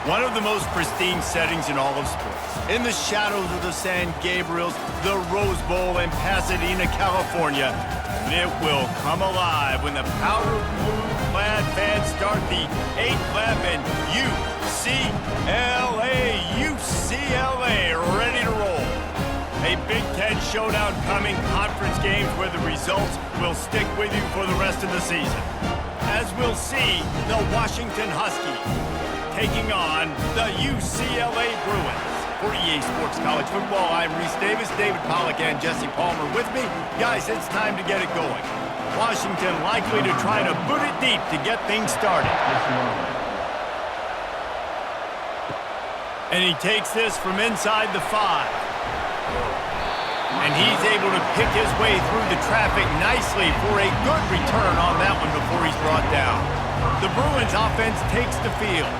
One of the most pristine settings in all of sports. In the shadows of the San Gabriels, the Rose Bowl in Pasadena, California. And it will come alive when the powder blue-clad fans start the 8th lap in UCLA, ready to roll. A Big Ten showdown coming, conference games where the results will stick with you for the rest of the season. As we'll see, the Washington Huskies taking on the UCLA Bruins. For EA Sports College Football, I'm Reese Davis, David Pollack, and Jesse Palmer with me. Guys, it's time to get it going. Washington likely to try to boot it deep to get things started. And he takes this from inside the 5. And he's able to pick his way through the traffic nicely for a good return on that one before he's brought down. The Bruins offense takes the field.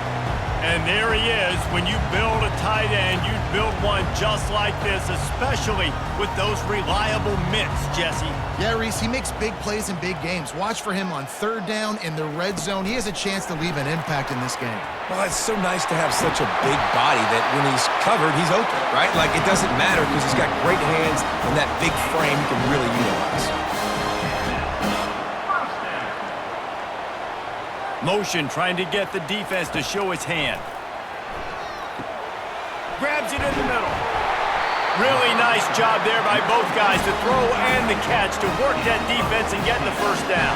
And there he is. When you build a tight end, you build one just like this, especially with those reliable mitts, Jesse. Yeah, Reese, he makes big plays in big games. Watch for him on 3rd down in the red zone. He has a chance to leave an impact in this game. Well, it's so nice to have such a big body that when he's covered, he's open, right? Like, it doesn't matter because he's got great hands and that big frame he can really utilize. Motion trying to get the defense to show his hand. Grabs it in the middle. Really nice job there by both guys to throw and the catch to work that defense and get the first down.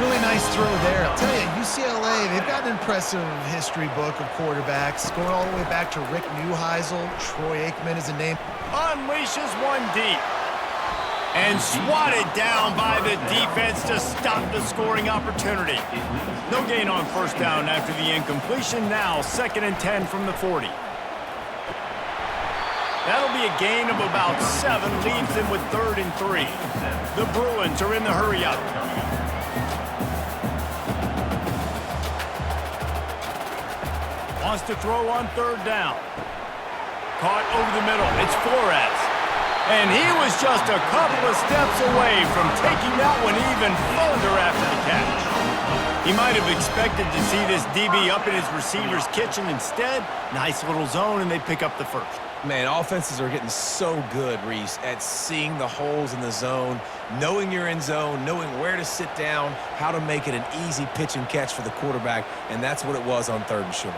Really nice throw there. I'll tell you, UCLA, they've got an impressive history book of quarterbacks, going all the way back to Rick Neuheisel. Troy Aikman is a name. Unleashes one deep. And swatted down by the defense to stop the scoring opportunity. No gain on 1st down after the incompletion. Now 2nd and 10 from the 40. That'll be a gain of about 7. Leaves them with 3rd and 3. The Bruins are in the hurry-up. Wants to throw on 3rd down. Caught over the middle. It's Flores. And he was just a couple of steps away from taking that one even further after the catch. He might have expected to see this DB up in his receiver's kitchen. Instead, nice little zone, and they pick up the first. Man, offenses are getting so good, Reese, at seeing the holes in the zone, knowing you're in zone, knowing where to sit down, how to make it an easy pitch and catch for the quarterback, and that's what it was on 3rd and short.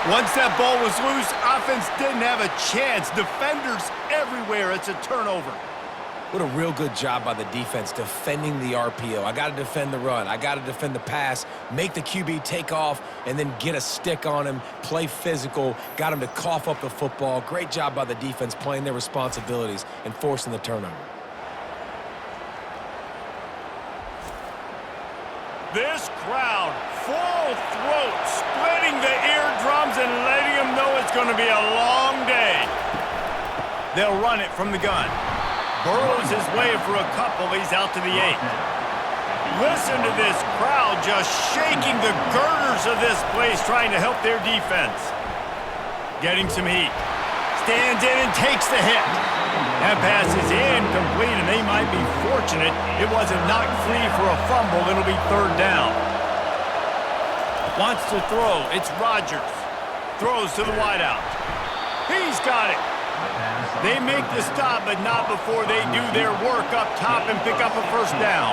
Once that ball was loose, offense didn't have a chance. Defenders everywhere. It's a turnover. What a real good job by the defense defending the RPO. I got to defend the run. I got to defend the pass, make the QB take off, and then get a stick on him, play physical, got him to cough up the football. Great job by the defense playing their responsibilities and forcing the turnover. This crowd, full throat, splitting the eardrums and letting them know it's going to be a long day. They'll run it from the gun. Burrows his way for a couple. He's out to the 8. Listen to this crowd just shaking the girders of this place, trying to help their defense. Getting some heat. Stands in and takes the hit. That pass is incomplete, and they might be fortunate it wasn't knocked free for a fumble. It'll be 3rd down. Wants to throw. It's Rodgers. Throws to the wideout. He's got it. They make the stop, but not before they do their work up top and pick up a 1st down.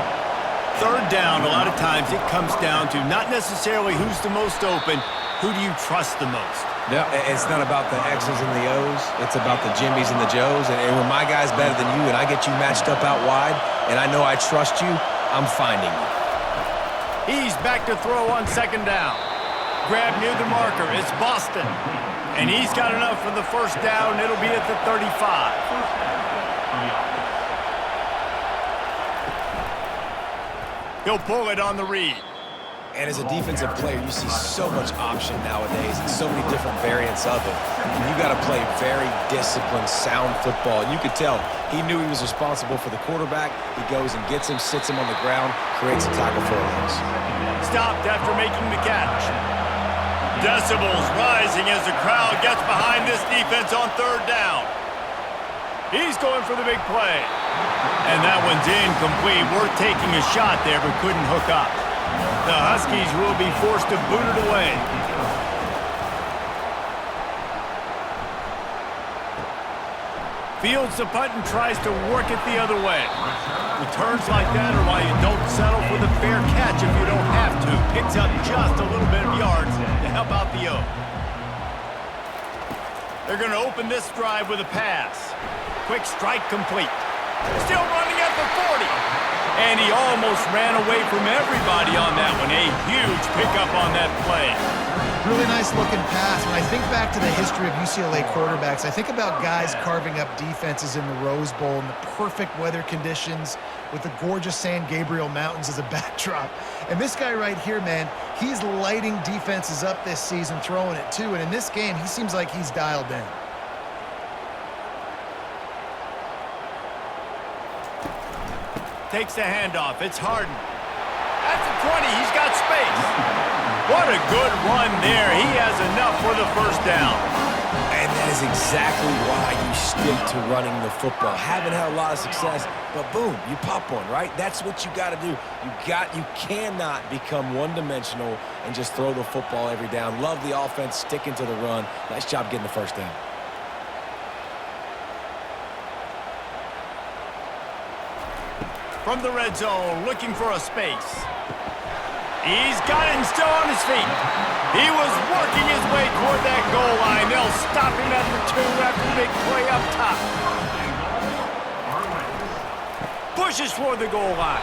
3rd down, a lot of times it comes down to not necessarily who's the most open, who do you trust the most? Yeah, it's not about the X's and the O's. It's about the Jimmys and the Joes. And when my guy's better than you and I get you matched up out wide and I know I trust you, I'm finding you. He's back to throw on 2nd down. Grab near the marker. It's Boston. And he's got enough for the 1st down. It'll be at the 35. He'll pull it on the read. And as a defensive player, you see so much option nowadays and so many different variants of it. And you got to play very disciplined, sound football. And you could tell he knew he was responsible for the quarterback. He goes and gets him, sits him on the ground, creates a tackle for a loss. Stopped after making the catch. Decibels rising as the crowd gets behind this defense on 3rd down. He's going for the big play. And that one's incomplete. Worth taking a shot there, but couldn't hook up. The Huskies will be forced to boot it away. Fields the punt and tries to work it the other way. Returns like that are why you don't settle for the fair catch if you don't have to. Picks up just a little bit of yards to help out the O. They're going to open this drive with a pass. Quick strike complete. Still running at the 40. And he almost ran away from everybody on that one. A huge pickup on that play. Really nice looking pass. When I think back to the history of UCLA quarterbacks, I think about guys carving up defenses in the Rose Bowl in the perfect weather conditions with the gorgeous San Gabriel Mountains as a backdrop. And this guy right here, man, he's lighting defenses up this season, throwing it too. And in this game, he seems like he's dialed in. Takes the handoff. It's Harden. At the 20, he's got space. What a good run there. He has enough for the first down. And that is exactly why you stick to running the football. Haven't had a lot of success, but boom, you pop one, right? That's what you got to do. You cannot become one-dimensional and just throw the football every down. Love the offense, sticking to the run. Nice job getting the first down. From the red zone, looking for a space. He's got it and still on his feet. He was working his way toward that goal line. They'll stop him at the 2 after the big play up top. Pushes for the goal line.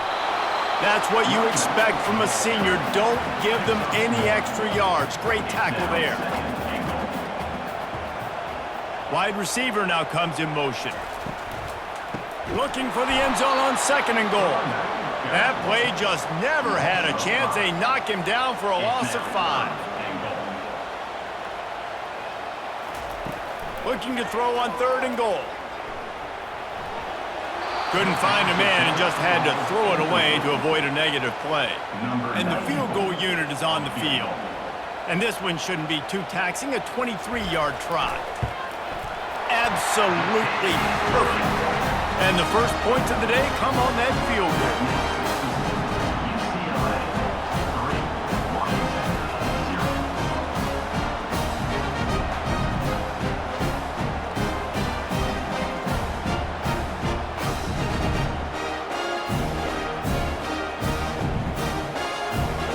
That's what you expect from a senior. Don't give them any extra yards. Great tackle there. Wide receiver now comes in motion. Looking for the end zone on 2nd and goal. That play just never had a chance. They knock him down for a loss of 5. Looking to throw on 3rd and goal. Couldn't find a man and just had to throw it away to avoid a negative play. And the field goal unit is on the field. And this one shouldn't be too taxing, a 23-yard try. Absolutely perfect. And the first points of the day come on that field goal.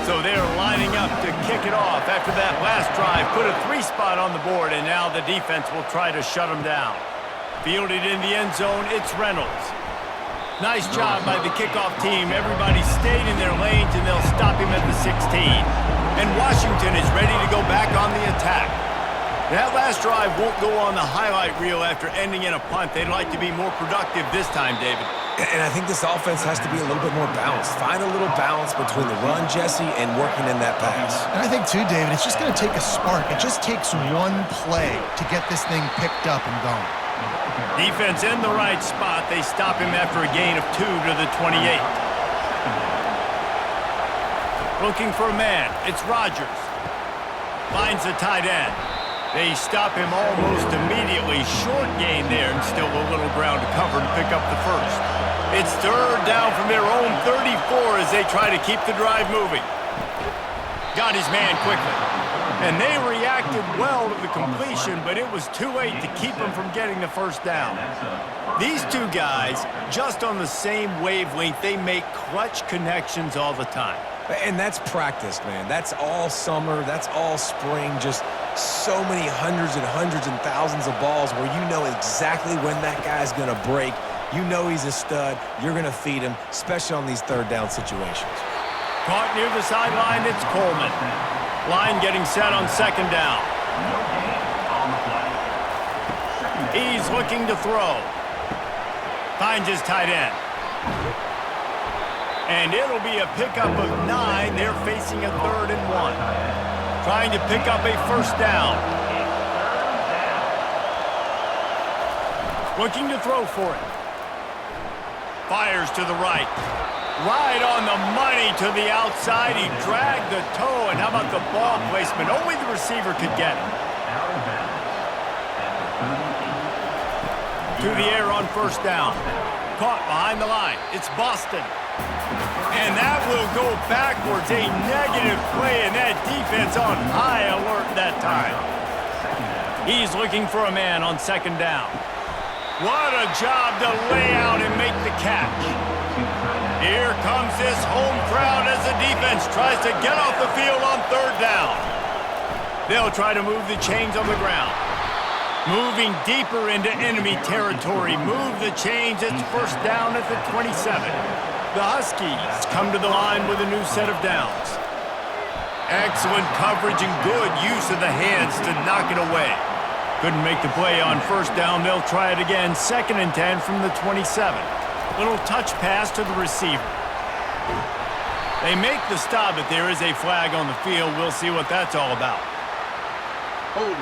So they're lining up to kick it off after that last drive. Put a 3-spot on the board, and now the defense will try to shut them down. Fielded in the end zone, it's Reynolds. Nice job by the kickoff team. Everybody stayed in their lanes, and they'll stop him at the 16. And Washington is ready to go back on the attack. That last drive won't go on the highlight reel after ending in a punt. They'd like to be more productive this time, David. And I think this offense has to be a little bit more balanced. Find a little balance between the run, Jesse, and working in that pass. And I think, too, David, it's just going to take a spark. It just takes one play to get this thing picked up and going. Defense in the right spot. They stop him after a gain of 2 to the 28. Looking for a man. It's Rodgers. Finds the tight end. They stop him almost immediately. Short gain there and still a little ground to cover to pick up the first. It's 3rd down from their own 34 as they try to keep the drive moving. Got his man quickly. And they reacted well to the completion, but it was too late to keep them from getting the first down. These two guys, just on the same wavelength, they make clutch connections all the time. And that's practice, man. That's all summer. That's all spring. Just so many hundreds and thousands of balls where you know exactly when that guy's going to break. You know he's a stud. You're going to feed him, especially on these 3rd down situations. Caught near the sideline, it's Coleman. Line getting set on 2nd down. He's looking to throw. Finds his tight end. And it'll be a pickup of 9. They're facing a 3rd and 1. Trying to pick up a first down. Looking to throw for it. Fires to the right. Right on the money to the outside. He dragged the toe. And how about the ball placement? Only the receiver could get it. To the air on first down. caught behind the line. It's Boston. And that will go backwards. A negative play, and that defense on high alert that time. He's looking for a man on second down. What a job to lay out and make the catch. Here comes this home crowd as the defense tries to get off the field on third down. They'll try to move the chains on the ground. Moving deeper into enemy territory. Move the chains. It's first down at the 27. The Huskies come to the line with a new set of downs. Excellent coverage and good use of the hands to knock it away. Couldn't make the play on first down. They'll try it again. 2nd and 10 from the 27. Little touch pass to the receiver. They make the stop, but there is a flag on the field. We'll see what that's all about. Hold it.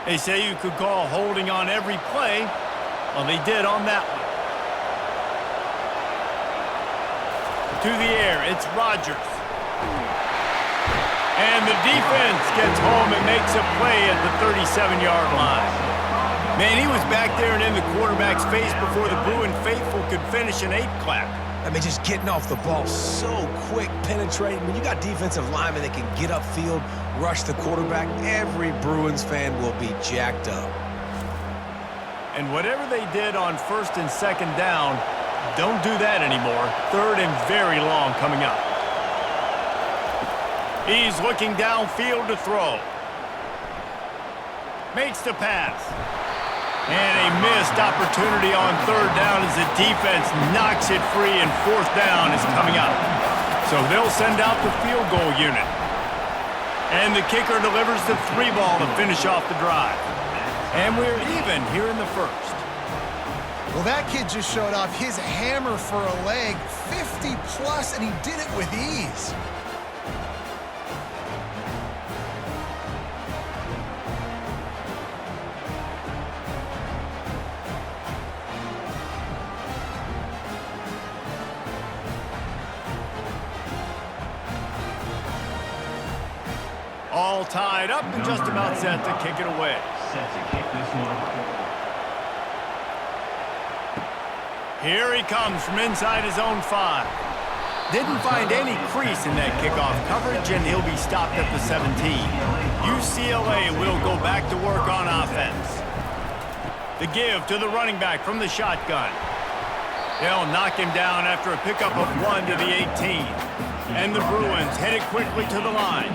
They say you could call holding on every play. Well, they did on that one. To the air, it's Rodgers. And the defense gets home and makes a play at the 37-yard line. Man, he was back there and in the quarterback's face before the Bruin faithful could finish an 8-clap. I mean, just getting off the ball so quick, penetrating. When you got defensive linemen that can get upfield, rush the quarterback, every Bruins fan will be jacked up. And whatever they did on 1st and 2nd down, don't do that anymore. 3rd and very long coming up. He's looking downfield to throw. Makes the pass. And a missed opportunity on 3rd down as the defense knocks it free, and 4th down is coming up. So they'll send out the field goal unit. And the kicker delivers the 3-ball to finish off the drive. And we're even here in the 1st. Well, that kid just showed off his hammer for a leg, 50-plus, and he did it with ease. All tied up and just about set to kick it away. Here he comes from inside his own 5. Didn't find any crease in that kickoff coverage, and he'll be stopped at the 17. UCLA will go back to work on offense. The give to the running back from the shotgun. They'll knock him down after a pickup of 1 to the 18. And the Bruins headed quickly to the line.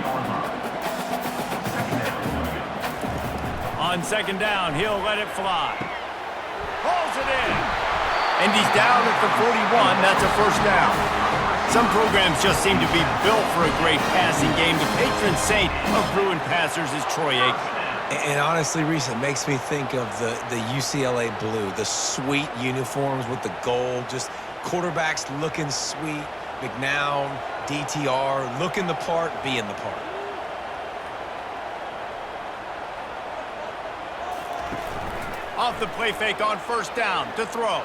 On 2nd down, he'll let it fly. Pulls it in. And he's down at the 41. That's a first down. Some programs just seem to be built for a great passing game. The patron saint of Bruin passers is Troy Aikman. And honestly, Reese, it makes me think of the UCLA blue, the sweet uniforms with the gold, just quarterbacks looking sweet, McNown, DTR, looking the part, being the part. Off the play fake on 1st down to throw.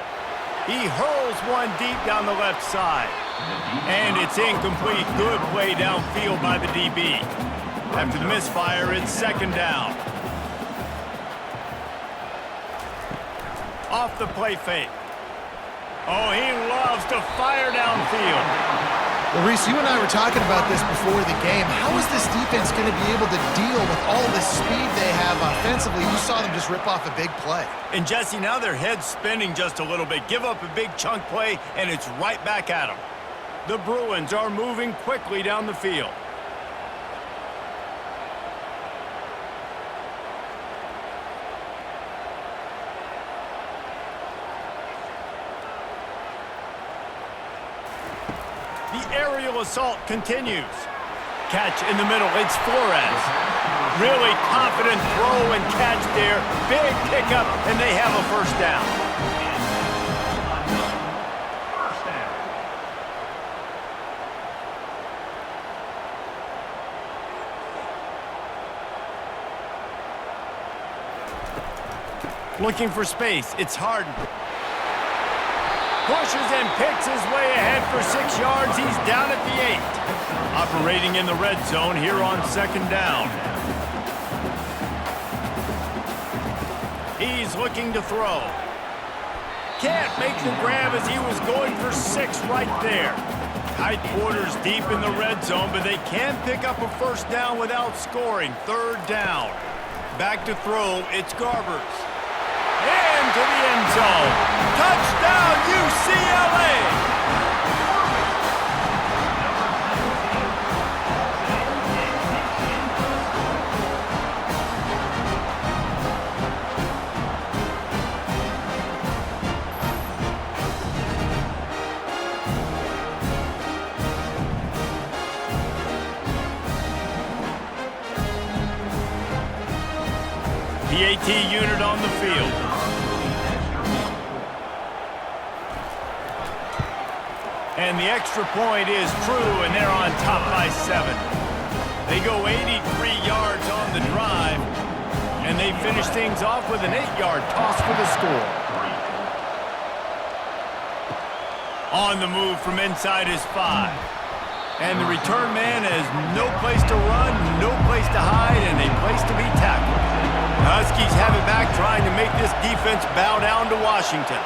He hurls one deep down the left side. And it's incomplete. Good play downfield by the DB. After the misfire, it's 2nd down. Off the play fake. Oh, he loves to fire downfield. Well, Reese, you and I were talking about this before the game. How is this defense going to be able to deal with all this speed they have offensively? You saw them just rip off a big play. And, Jesse, now their head's spinning just a little bit. Give up a big chunk play, and it's right back at them. The Bruins are moving quickly down the field. The aerial assault continues. Catch in the middle. It's Flores. Really confident throw and catch there. Big pickup, and they have a first down. Looking for space. It's Harden. Pushes and picks his way ahead for 6 yards. He's down at the 8. Operating in the red zone here on 2nd down. He's looking to throw. Can't make the grab as he was going for 6 right there. Tight quarters deep in the red zone, but they can pick up a first down without scoring. 3rd down. Back to throw, it's Garbers. Into the end zone. Touchdown, UCLA! The AT unit on the field. And the extra point is true, and they're on top by 7. They go 83 yards on the drive, and they finish things off with an 8-yard toss for the score. On the move from inside his 5. And the return man has no place to run, no place to hide, and a place to be tackled. The Huskies have it back, trying to make this defense bow down to Washington.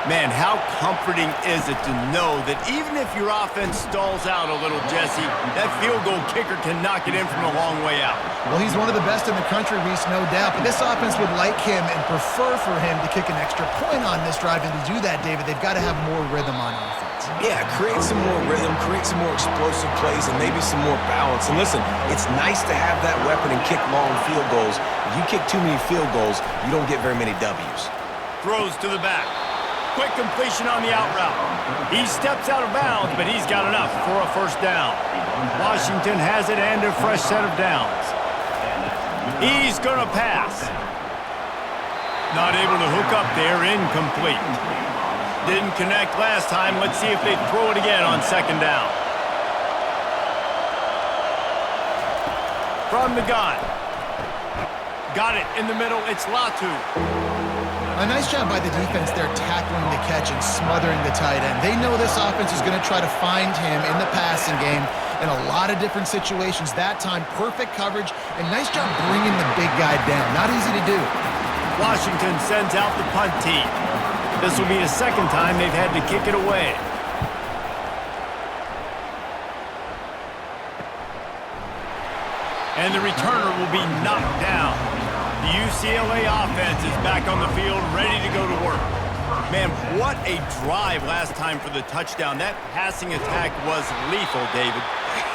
Man, how comforting is it to know that even if your offense stalls out a little, Jesse, that field goal kicker can knock it in from a long way out. Well, he's one of the best in the country, Reese, no doubt. But this offense would like him and prefer for him to kick an extra point on this drive. And to do that, David, they've got to have more rhythm on offense. Yeah, create some more rhythm, create some more explosive plays, and maybe some more balance. And listen, it's nice to have that weapon and kick long field goals. If you kick too many field goals, you don't get very many W's. Throws to the back. Quick completion on the out route. He steps out of bounds, but he's got enough for a first down. Washington has it and a fresh set of downs. He's going to pass. Not able to hook up there, incomplete. Didn't connect last time. Let's see if they throw it again on 2nd down. From the gun. Got it in the middle. It's Latu. A nice job by the defense there tackling the catch and smothering the tight end. They know this offense is going to try to find him in the passing game in a lot of different situations. That time, perfect coverage and nice job bringing the big guy down. Not easy to do. Washington sends out the punt team. This will be the 2nd time they've had to kick it away. And the returner will be knocked down. The UCLA offense is back on the field, ready to go to work. Man, what a drive last time for the touchdown. That passing attack was lethal, David.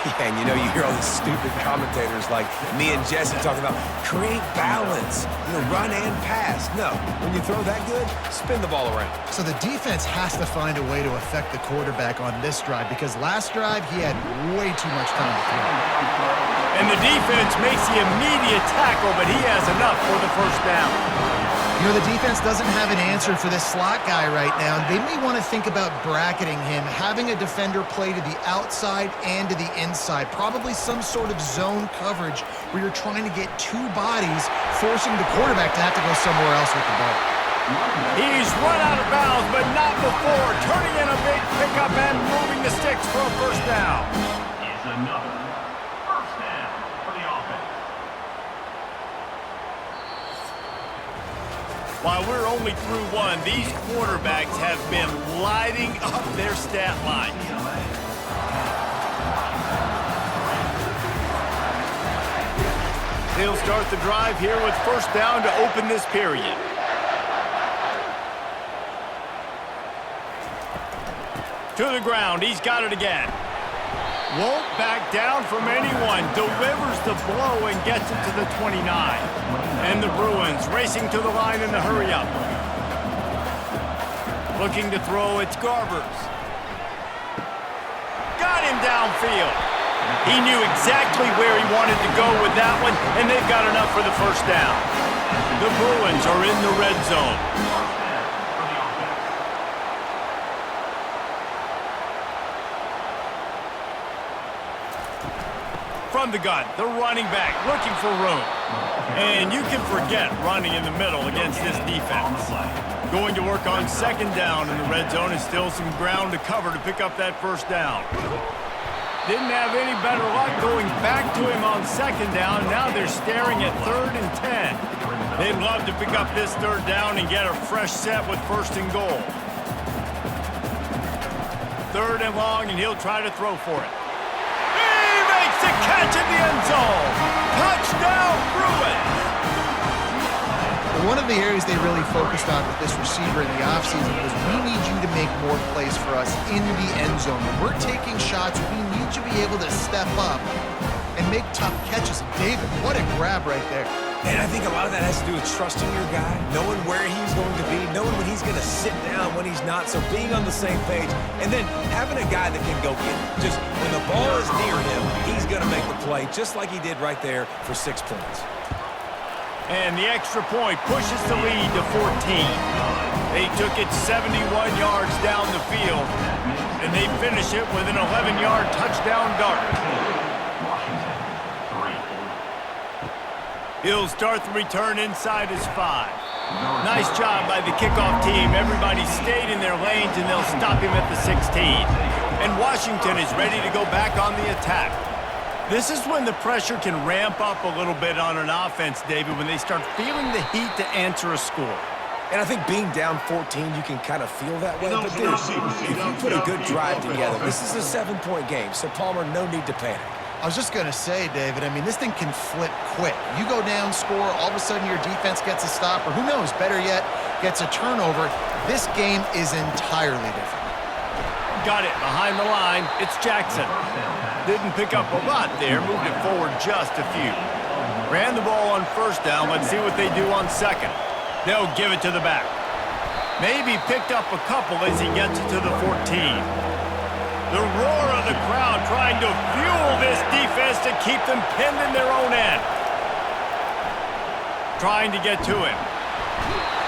Yeah, and you know, you hear all these stupid commentators like me and Jesse talking about create balance, run and pass. No, when you throw that good, spin the ball around. So the defense has to find a way to affect the quarterback on this drive because last drive he had way too much time to throw. And the defense makes the immediate tackle, but he has enough for the first down. You know, the defense doesn't have an answer for this slot guy right now. They may want to think about bracketing him, having a defender play to the outside and to the inside. Probably some sort of zone coverage where you're trying to get 2 bodies, forcing the quarterback to have to go somewhere else with the ball. He's run out of bounds, but not before. Turning in a big pickup and moving the sticks for a first down. It's another first down for the offense. While we're only through 1, these quarterbacks have been lighting up their stat line. They'll start the drive here with first down to open this period. To the ground, he's got it again. Won't back down from anyone. Delivers the blow and gets it to the 29. And the Bruins racing to the line in the hurry-up. Looking to throw, it's Garbers. Got him downfield. He knew exactly where he wanted to go with that one, and they've got enough for the first down. The Bruins are in the red zone. From the gun, the running back looking for room. And you can forget running in the middle against this defense. Going to work on 2nd down in the red zone is still some ground to cover to pick up that first down. Didn't have any better luck going back to him on 2nd down. Now they're staring at 3rd and 10. They'd love to pick up this third down and get a fresh set with 1st and goal. 3rd and long, and he'll try to throw for it. He makes the catch in the end zone. Touchdown, Bruins. One of the areas they really focused on with this receiver in the offseason was we need you to make more plays for us in the end zone. When we're taking shots, we need you to be able to step up and make tough catches. David, what a grab right there. And I think a lot of that has to do with trusting your guy, knowing where he's going to be, knowing when he's going to sit down, when he's not. So being on the same page, and then having a guy that can go get it. Just when the ball is near him, he's going to make the play, just like he did right there for 6 points. And the extra point pushes the lead to 14. They took it 71 yards down the field, and they finish it with an 11-yard touchdown dart. He'll start the return inside his 5. Nice job by the kickoff team. Everybody stayed in their lanes, and they'll stop him at the 16. And Washington is ready to go back on the attack. This is when the pressure can ramp up a little bit on an offense, David, when they start feeling the heat to answer a score. And I think being down 14, you can kind of feel that way. But dude, if you put a good drive together, this is a 7-point game, so Palmer, no need to panic. I was just going to say, David, I mean, this thing can flip quick. You go down, score, all of a sudden your defense gets a stop, or who knows, better yet, gets a turnover. This game is entirely different. Got it behind the line. It's Jackson. Didn't pick up a lot there, moved it forward just a few. Ran the ball on 1st down. Let's see what they do on 2nd. They'll give it to the back. Maybe picked up a couple as he gets it to the 14. The roar of the crowd trying to fuel this defense to keep them pinned in their own end. Trying to get to him.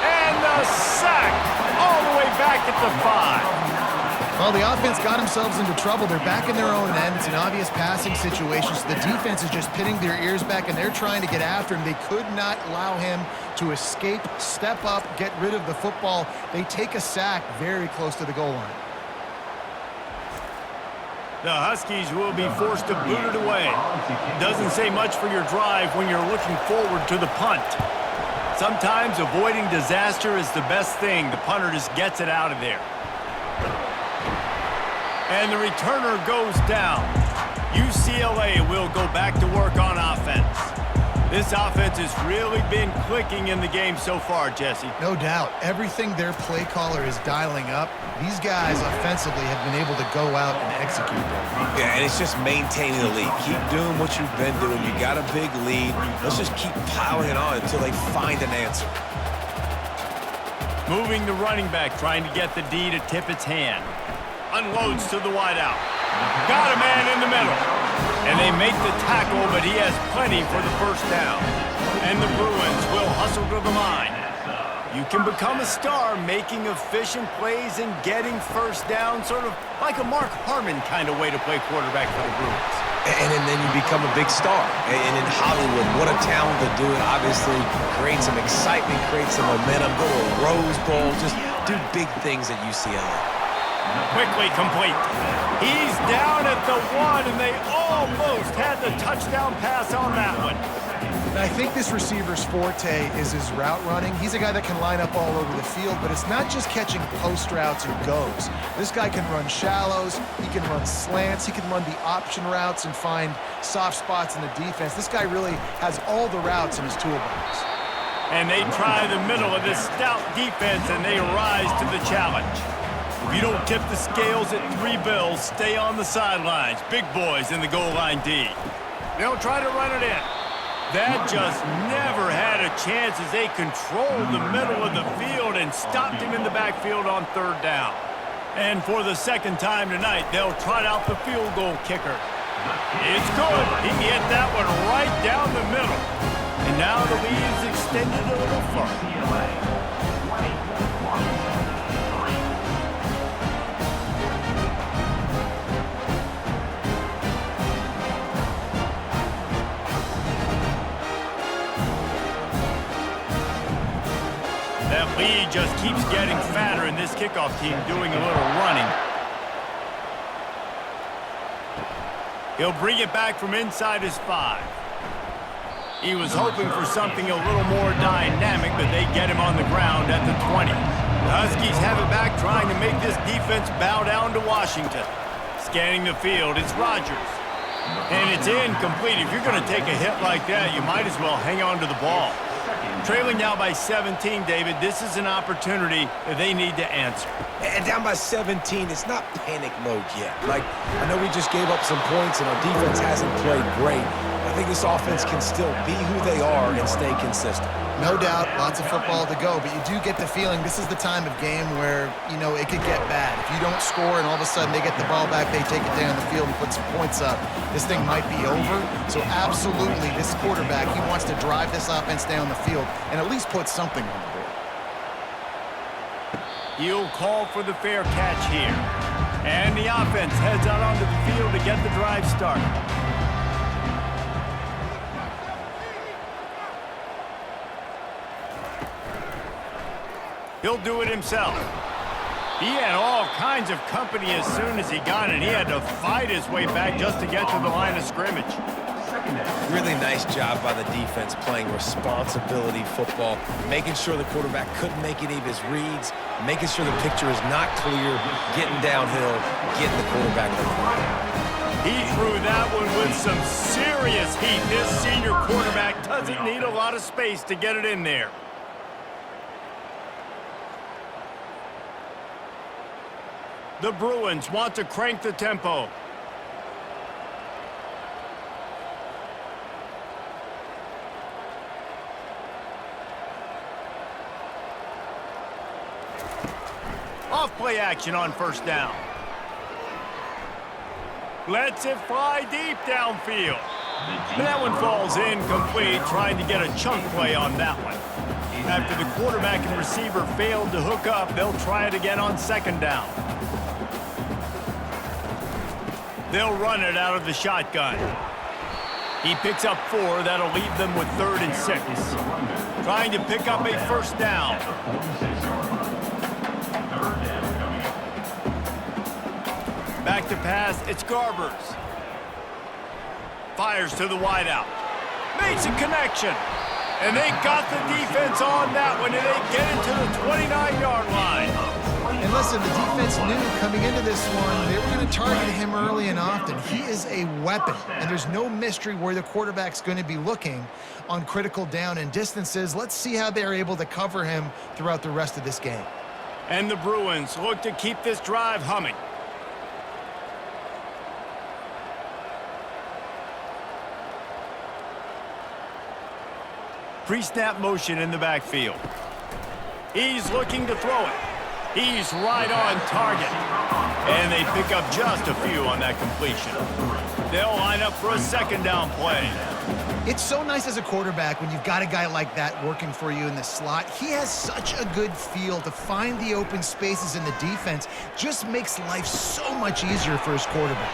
And the sack all the way back at the 5. Well, the offense got themselves into trouble. They're back in their own end. It's an obvious passing situation, so the defense is just pinning their ears back, and they're trying to get after him. They could not allow him to escape, step up, get rid of the football. They take a sack very close to the goal line. The Huskies will be forced to boot it away. Doesn't say much for your drive when you're looking forward to the punt. Sometimes avoiding disaster is the best thing. The punter just gets it out of there. And the returner goes down. UCLA will go back to work on offense. This offense has really been clicking in the game so far, Jesse. No doubt. Everything their play caller is dialing up, these guys offensively have been able to go out and execute. Yeah, and it's just maintaining the lead. Keep doing what you've been doing. You got a big lead. Let's just keep piling it on until they find an answer. Moving the running back, trying to get the D to tip its hand. Unloads to the wideout. Got a man in the middle. And they make the tackle, but he has plenty for the 1st down. And the Bruins will hustle to the line. You can become a star making efficient plays and getting 1st down, sort of like a Mark Harmon kind of way to play quarterback for the Bruins. And then you become a big star. And in Hollywood, what a talent to do it. Obviously, create some excitement, create some momentum, go to a Rose Bowl, just do big things at UCLA. Quickly complete. He's down at the 1, and they almost had the touchdown pass on that one. And I think this receiver's forte is his route running. He's a guy that can line up all over the field, but it's not just catching post routes and goes. This guy can run shallows, he can run slants, he can run the option routes and find soft spots in the defense. This guy really has all the routes in his toolbox. And they try the middle of this stout defense, and they rise to the challenge. If you don't tip the scales at 3 bills, stay on the sidelines. Big boys in the goal line D. They'll try to run it in. That just never had a chance as they controlled the middle of the field and stopped him in the backfield on 3rd down. And for the 2nd time tonight, they'll trot out the field goal kicker. It's good. He hit that one right down the middle. And now the lead is extended a little further. That lead just keeps getting fatter, and this kickoff team doing a little running. He'll bring it back from inside his 5. He was hoping for something a little more dynamic, but they get him on the ground at the 20. The Huskies have it back, trying to make this defense bow down to Washington. Scanning the field, it's Rodgers. And it's incomplete. If you're going to take a hit like that, you might as well hang on to the ball. Trailing now by 17, David, this is an opportunity that they need to answer. And down by 17, it's not panic mode yet. Like, I know we just gave up some points and our defense hasn't played great. I think this offense can still be who they are and stay consistent. No doubt, lots of football to go, but you do get the feeling this is the time of game where, you know, it could get bad. If you don't score and all of a sudden they get the ball back, they take it down the field and put some points up, this thing might be over. So absolutely, this quarterback, he wants to drive this offense down the field and at least put something on the board. He'll call for the fair catch here. And the offense heads out onto the field to get the drive started. He'll do it himself. He had all kinds of company as soon as he got it. He had to fight his way back just to get to the line of scrimmage. Really nice job by the defense playing responsibility football, making sure the quarterback couldn't make any of his reads, making sure the picture is not clear, getting downhill, getting the quarterback on the line. He threw that one with some serious heat. This senior quarterback doesn't need a lot of space to get it in there. The Bruins want to crank the tempo. Off play action on first down. Lets it fly deep downfield. That one falls incomplete, trying to get a chunk play on that one. After the quarterback and receiver failed to hook up, they'll try it again on second down. They'll run it out of the shotgun. He picks up 4. That'll leave them with 3rd and 6. Trying to pick up a first down. Back to pass, it's Garbers. Fires to the wideout. Makes a connection. And they got the defense on that one, and they get it to the 29-yard line. And listen, the defense knew coming into this one, they were going to target him early and often. He is a weapon, and there's no mystery where the quarterback's going to be looking on critical down and distances. Let's see how they're able to cover him throughout the rest of this game. And the Bruins look to keep this drive humming. Pre-snap motion in the backfield. He's looking to throw it. He's right on target. And they pick up just a few on that completion. They'll line up for a second down play. It's so nice as a quarterback when you've got a guy like that working for you in the slot. He has such a good feel to find the open spaces in the defense. Just makes life so much easier for his quarterback.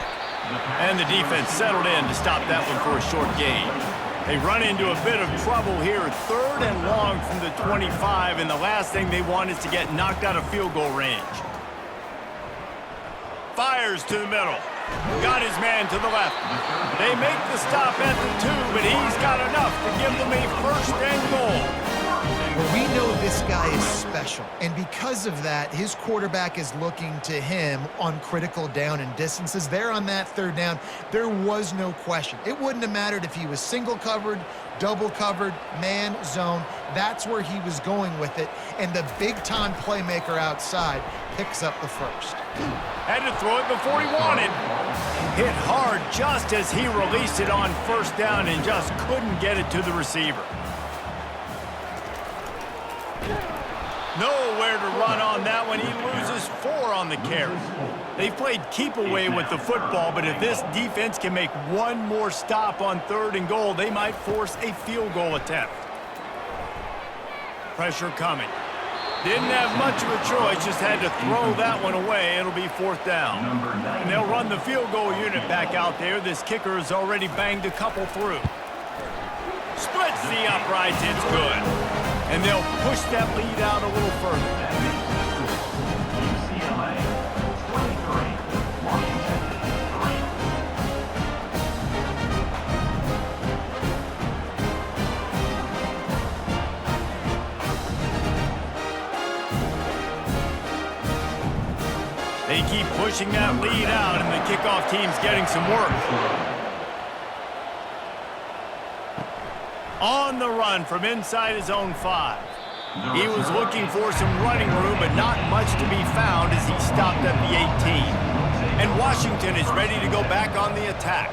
And the defense settled in to stop that one for a short gain. They run into a bit of trouble here, 3rd and long from the 25, and the last thing they want is to get knocked out of field goal range. Fires to the middle. Got his man to the left. They make the stop at the 2, but he's got enough to give them a 1st and goal. Well, we know this guy is special, and because of that, his quarterback is looking to him on critical down and distances. There on that 3rd down, there was no question. It wouldn't have mattered if he was single covered, double covered, man, zone. That's where he was going with it, and the big-time playmaker outside picks up the 1st. Had to throw it before he wanted. Hit hard just as he released it on 1st down and just couldn't get it to the receiver. Nowhere to run on that one. He loses 4 on the carry. They've played keep away with the football, but if this defense can make one more stop on 3rd and goal, they might force a field goal attempt. Pressure coming. Didn't have much of a choice, just had to throw that one away. It'll be 4th down. And they'll run the field goal unit back out there. This kicker has already banged a couple through. Splits the uprights, it's good. And they'll push that lead out a little further. UCLA 23, Washington 3. pushing that lead out, and the kickoff team's getting some work. On the run from inside his own 5. He was looking for some running room, but not much to be found as he stopped at the 18. And Washington is ready to go back on the attack.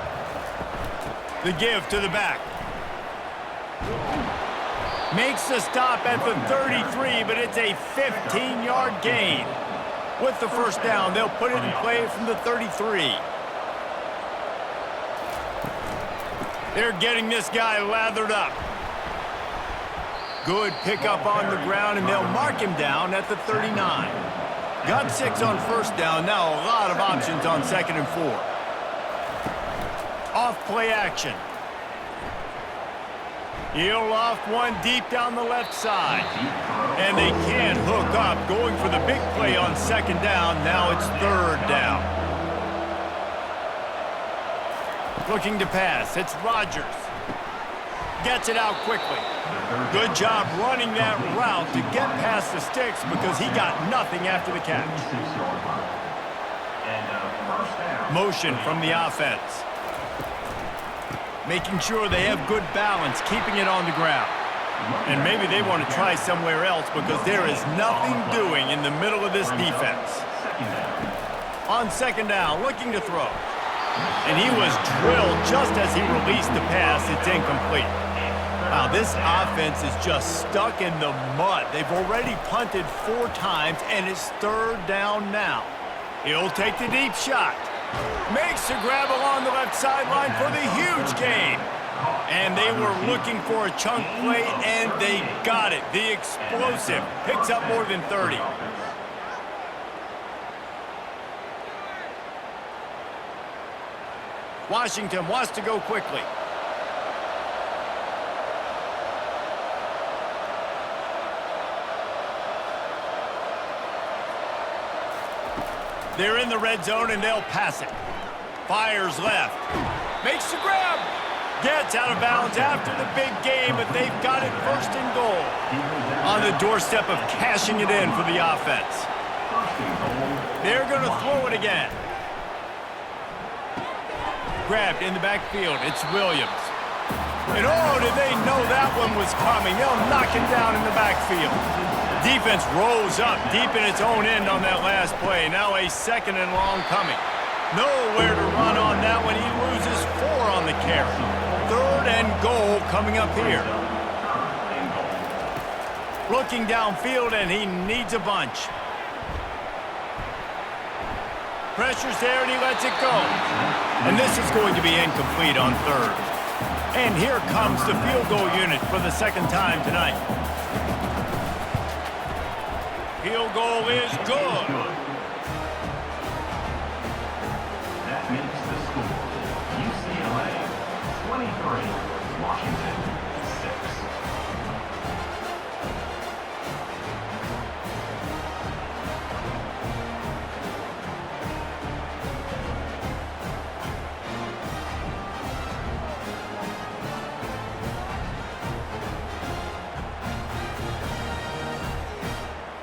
The give to the back. Makes the stop at the 33, but it's a 15-yard gain. With the first down, they'll put it in play from the 33. They're getting this guy lathered up. Good pickup on the ground, and they'll mark him down at the 39. Got 6 on first down. Now a lot of options on 2nd and 4. Off play action. He'll loft one deep down the left side. And they can't hook up. Going for the big play on 2nd down. Now it's 3rd down. Looking to pass. It's Rodgers. Gets it out quickly. Good job running that route to get past the sticks because he got nothing after the catch. Motion from the offense. Making sure they have good balance, keeping it on the ground. And maybe they want to try somewhere else because there is nothing doing in the middle of this defense. On 2nd down, looking to throw. And he was drilled just as he released the pass. It's incomplete. Wow, this offense is just stuck in the mud. They've already punted 4 times, and it's 3rd down now. He'll take the deep shot. Makes the grab along the left sideline for the huge gain. And they were looking for a chunk play, and they got it. The explosive picks up more than 30. Washington wants to go quickly. They're in the red zone, and they'll pass it. Fires left. Makes the grab. Gets out of bounds after the big game, but they've got it 1st and goal. On the doorstep of cashing it in for the offense. They're going to throw it again. Grabbed in the backfield. It's Williams. And oh, did they know that one was coming. They'll knock it down in the backfield. Defense rose up deep in its own end on that last play. Now a 2nd and long coming. Nowhere to run on that one. He loses 4 on the carry. 3rd and goal coming up here. Looking downfield, and he needs a bunch. Pressure's there, and he lets it go. And this is going to be incomplete on 3rd. And here comes the field goal unit for the 2nd time tonight. Field goal is good. That makes the score UCLA 23, Washington 6.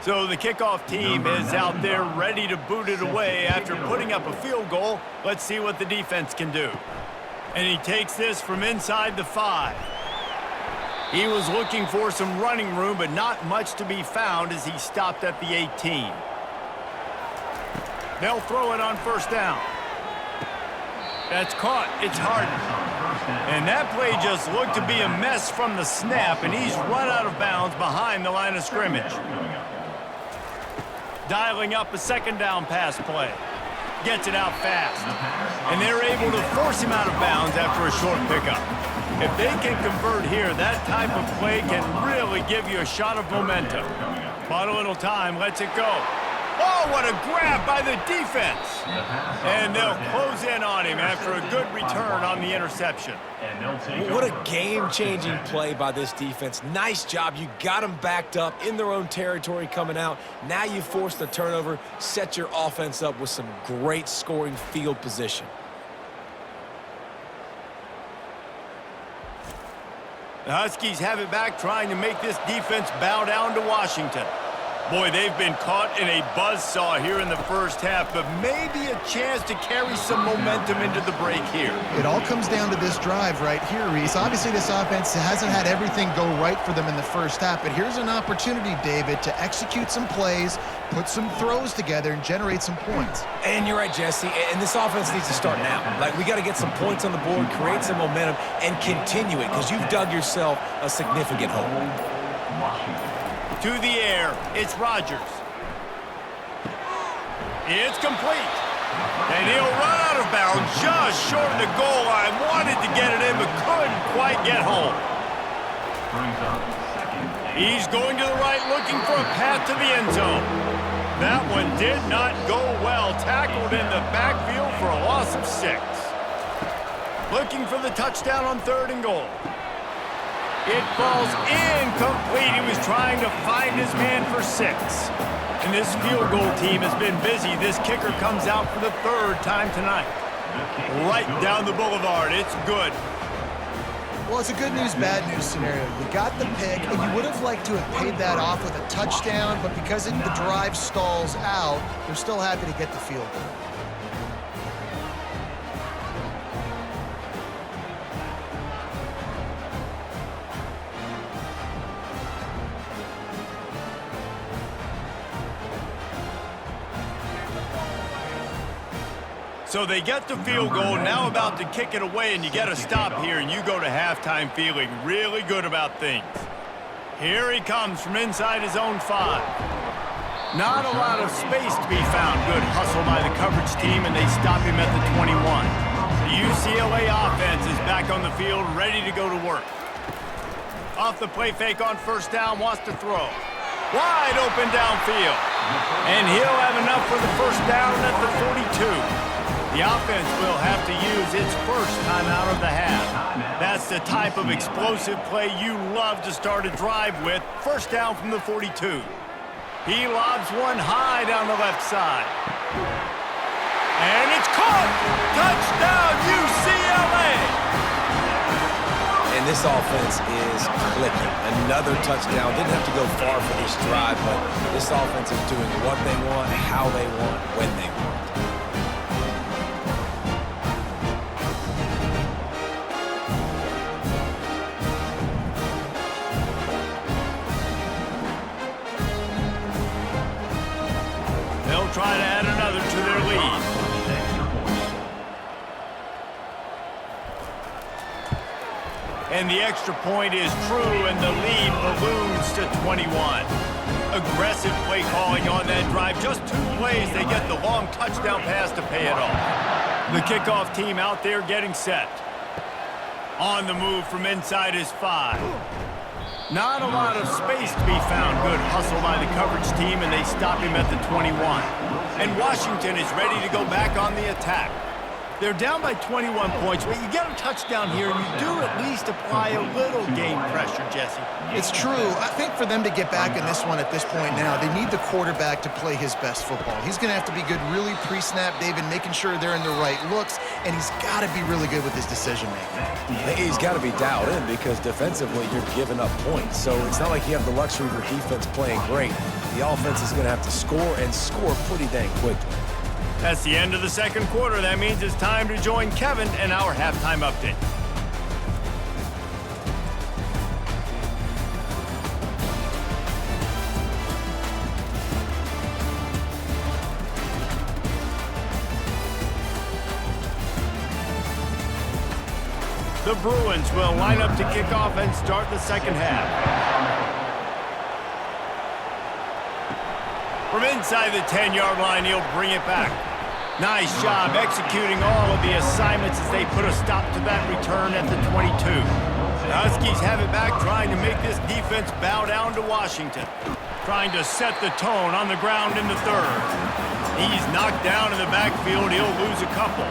So the kickoff team is out there ready to boot it away after putting up a field goal. Let's see what the defense can do. And he takes this from inside the 5. He was looking for some running room, but not much to be found as he stopped at the 18. They'll throw it on 1st down. That's caught. It's Harden. And that play just looked to be a mess from the snap, and he's run out of bounds behind the line of scrimmage. Dialing up a 2nd down pass play. Gets it out fast. And they're able to force him out of bounds after a short pickup. If they can convert here, that type of play can really give you a shot of momentum. But a little time, lets it go. Oh, what a grab by the defense. And they'll close in on him after a good return on the interception. What a game-changing play by this defense. Nice job. You got them backed up in their own territory coming out. Now you force the turnover, set your offense up with some great scoring field position. The Huskies have it back, trying to make this defense bow down to Washington. Boy, they've been caught in a buzzsaw here in the first half, but maybe a chance to carry some momentum into the break here. It all comes down to this drive right here, Reese. Obviously, this offense hasn't had everything go right for them in the first half, but here's an opportunity, David, to execute some plays, put some throws together, and generate some points. And you're right, Jesse, and this offense needs to start now. Like, we got to get some points on the board, create some momentum, and continue it, because you've dug yourself a significant hole. To the air, it's Rodgers. It's complete. And he'll run out of bounds just short of the goal line. Wanted to get it in, but couldn't quite get home. He's going to the right, looking for a path to the end zone. That one did not go well. Tackled in the backfield for a loss of 6. Looking for the touchdown on 3rd and goal. It falls incomplete. He was trying to find his man for 6. And this field goal team has been busy. This kicker comes out for the 3rd time tonight. Right down the boulevard. It's good. Well, it's a good news, bad news scenario. You got the pick, and you would have liked to have paid that off with a touchdown, but because the drive stalls out, they're still happy to get the field goal. So they get the field goal, now about to kick it away, and you get a stop here, and you go to halftime feeling really good about things. Here he comes from inside his own 5. Not a lot of space to be found. Good hustle by the coverage team, and they stop him at the 21. The UCLA offense is back on the field, ready to go to work. Off the play fake on 1st down, wants to throw. Wide open downfield. And he'll have enough for the 1st down at the 42. The offense will have to use its first timeout of the half. That's the type of explosive play you love to start a drive with. 1st down from the 42. He lobs one high down the left side. And it's caught! Touchdown, UCLA! And this offense is clicking. Another touchdown. Didn't have to go far for this drive, but this offense is doing what they want, how they want, when they want. Try to add another to their lead. And the extra point is true, and the lead balloons to 21. Aggressive play calling on that drive. Just 2 plays, they get the long touchdown pass to pay it off. The kickoff team out there getting set. On the move from inside his 5. Not a lot of space to be found. Good hustle by the coverage team, and they stop him at the 21. And Washington is ready to go back on the attack. They're down by 21 points, but you get a touchdown here, and you do at least apply a little game pressure, Jesse. It's true. I think for them to get back in this one at this point now, they need the quarterback to play his best football. He's going to have to be good really pre-snap, David, making sure they're in the right looks, and he's got to be really good with his decision-making. He's got to be dialed in because defensively you're giving up points. So it's not like you have the luxury of your defense playing great. The offense is going to have to score and score pretty dang quickly. That's the end of the 2nd quarter. That means it's time to join Kevin in our halftime update. The Bruins will line up to kick off and start the 2nd half. From inside the 10-yard line, he'll bring it back. Nice job executing all of the assignments as they put a stop to that return at the 22. The Huskies have it back, trying to make this defense bow down to Washington. Trying to set the tone on the ground in the 3rd. He's knocked down in the backfield. He'll lose a couple.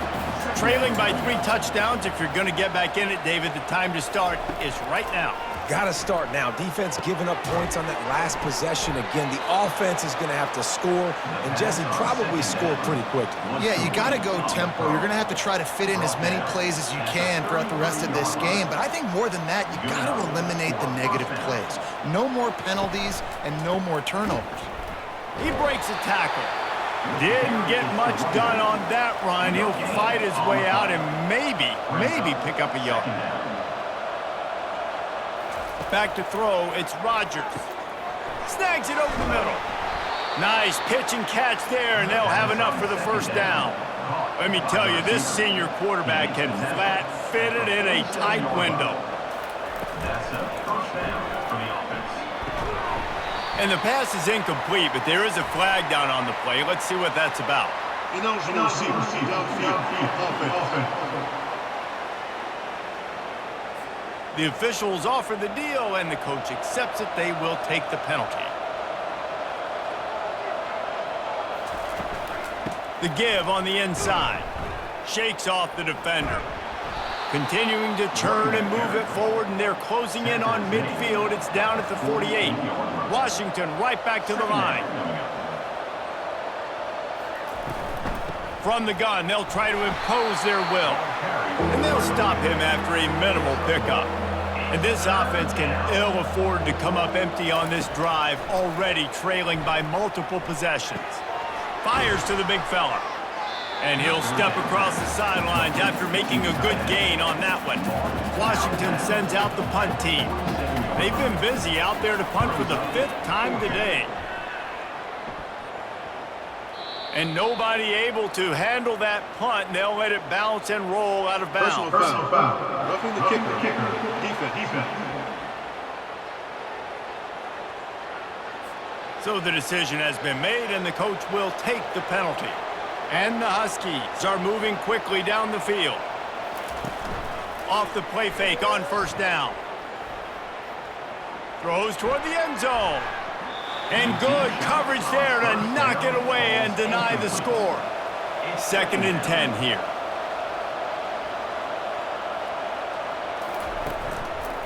Trailing by 3 touchdowns. If you're going to get back in it, David, the time to start is right now. Got to start now. Defense giving up points on that last possession. Again, the offense is going to have to score, and Jesse probably score pretty quickly. Yeah, you got to go tempo. You're going to have to try to fit in as many plays as you can throughout the rest of this game. But I think more than that, you got to eliminate the negative plays. No more penalties and no more turnovers. He breaks a tackle. Didn't get much done on that run. He'll fight his way out and maybe pick up a yard. Back to throw, it's Rodgers. Snags it over the middle. Nice pitch and catch there, and they'll have enough for the first down. Let me tell you, this senior quarterback can flat fit it in a tight window. That's a first down for the offense. And the pass is incomplete, but there is a flag down on the play. Let's see what that's about. The officials offer the deal, and the coach accepts it. They will take the penalty. The give on the inside. Shakes off the defender. Continuing to turn and move it forward, and they're closing in on midfield. It's down at the 48. Washington right back to the line. From the gun, they'll try to impose their will. And they'll stop him after a minimal pickup. And this offense can ill afford to come up empty on this drive, already trailing by multiple possessions. Fires to the big fella. And he'll step across the sidelines after making a good gain on that one. Washington sends out the punt team. They've been busy out there to punt for the 5th time today. And nobody able to handle that punt. They'll let it bounce and roll out of bounds. Personal foul. Roughing the kicker. Defense. So the decision has been made, and the coach will take the penalty. And the Huskies are moving quickly down the field. Off the play fake on first down. Throws toward the end zone. And good coverage there to knock it away and deny the score. 2nd and 10 here.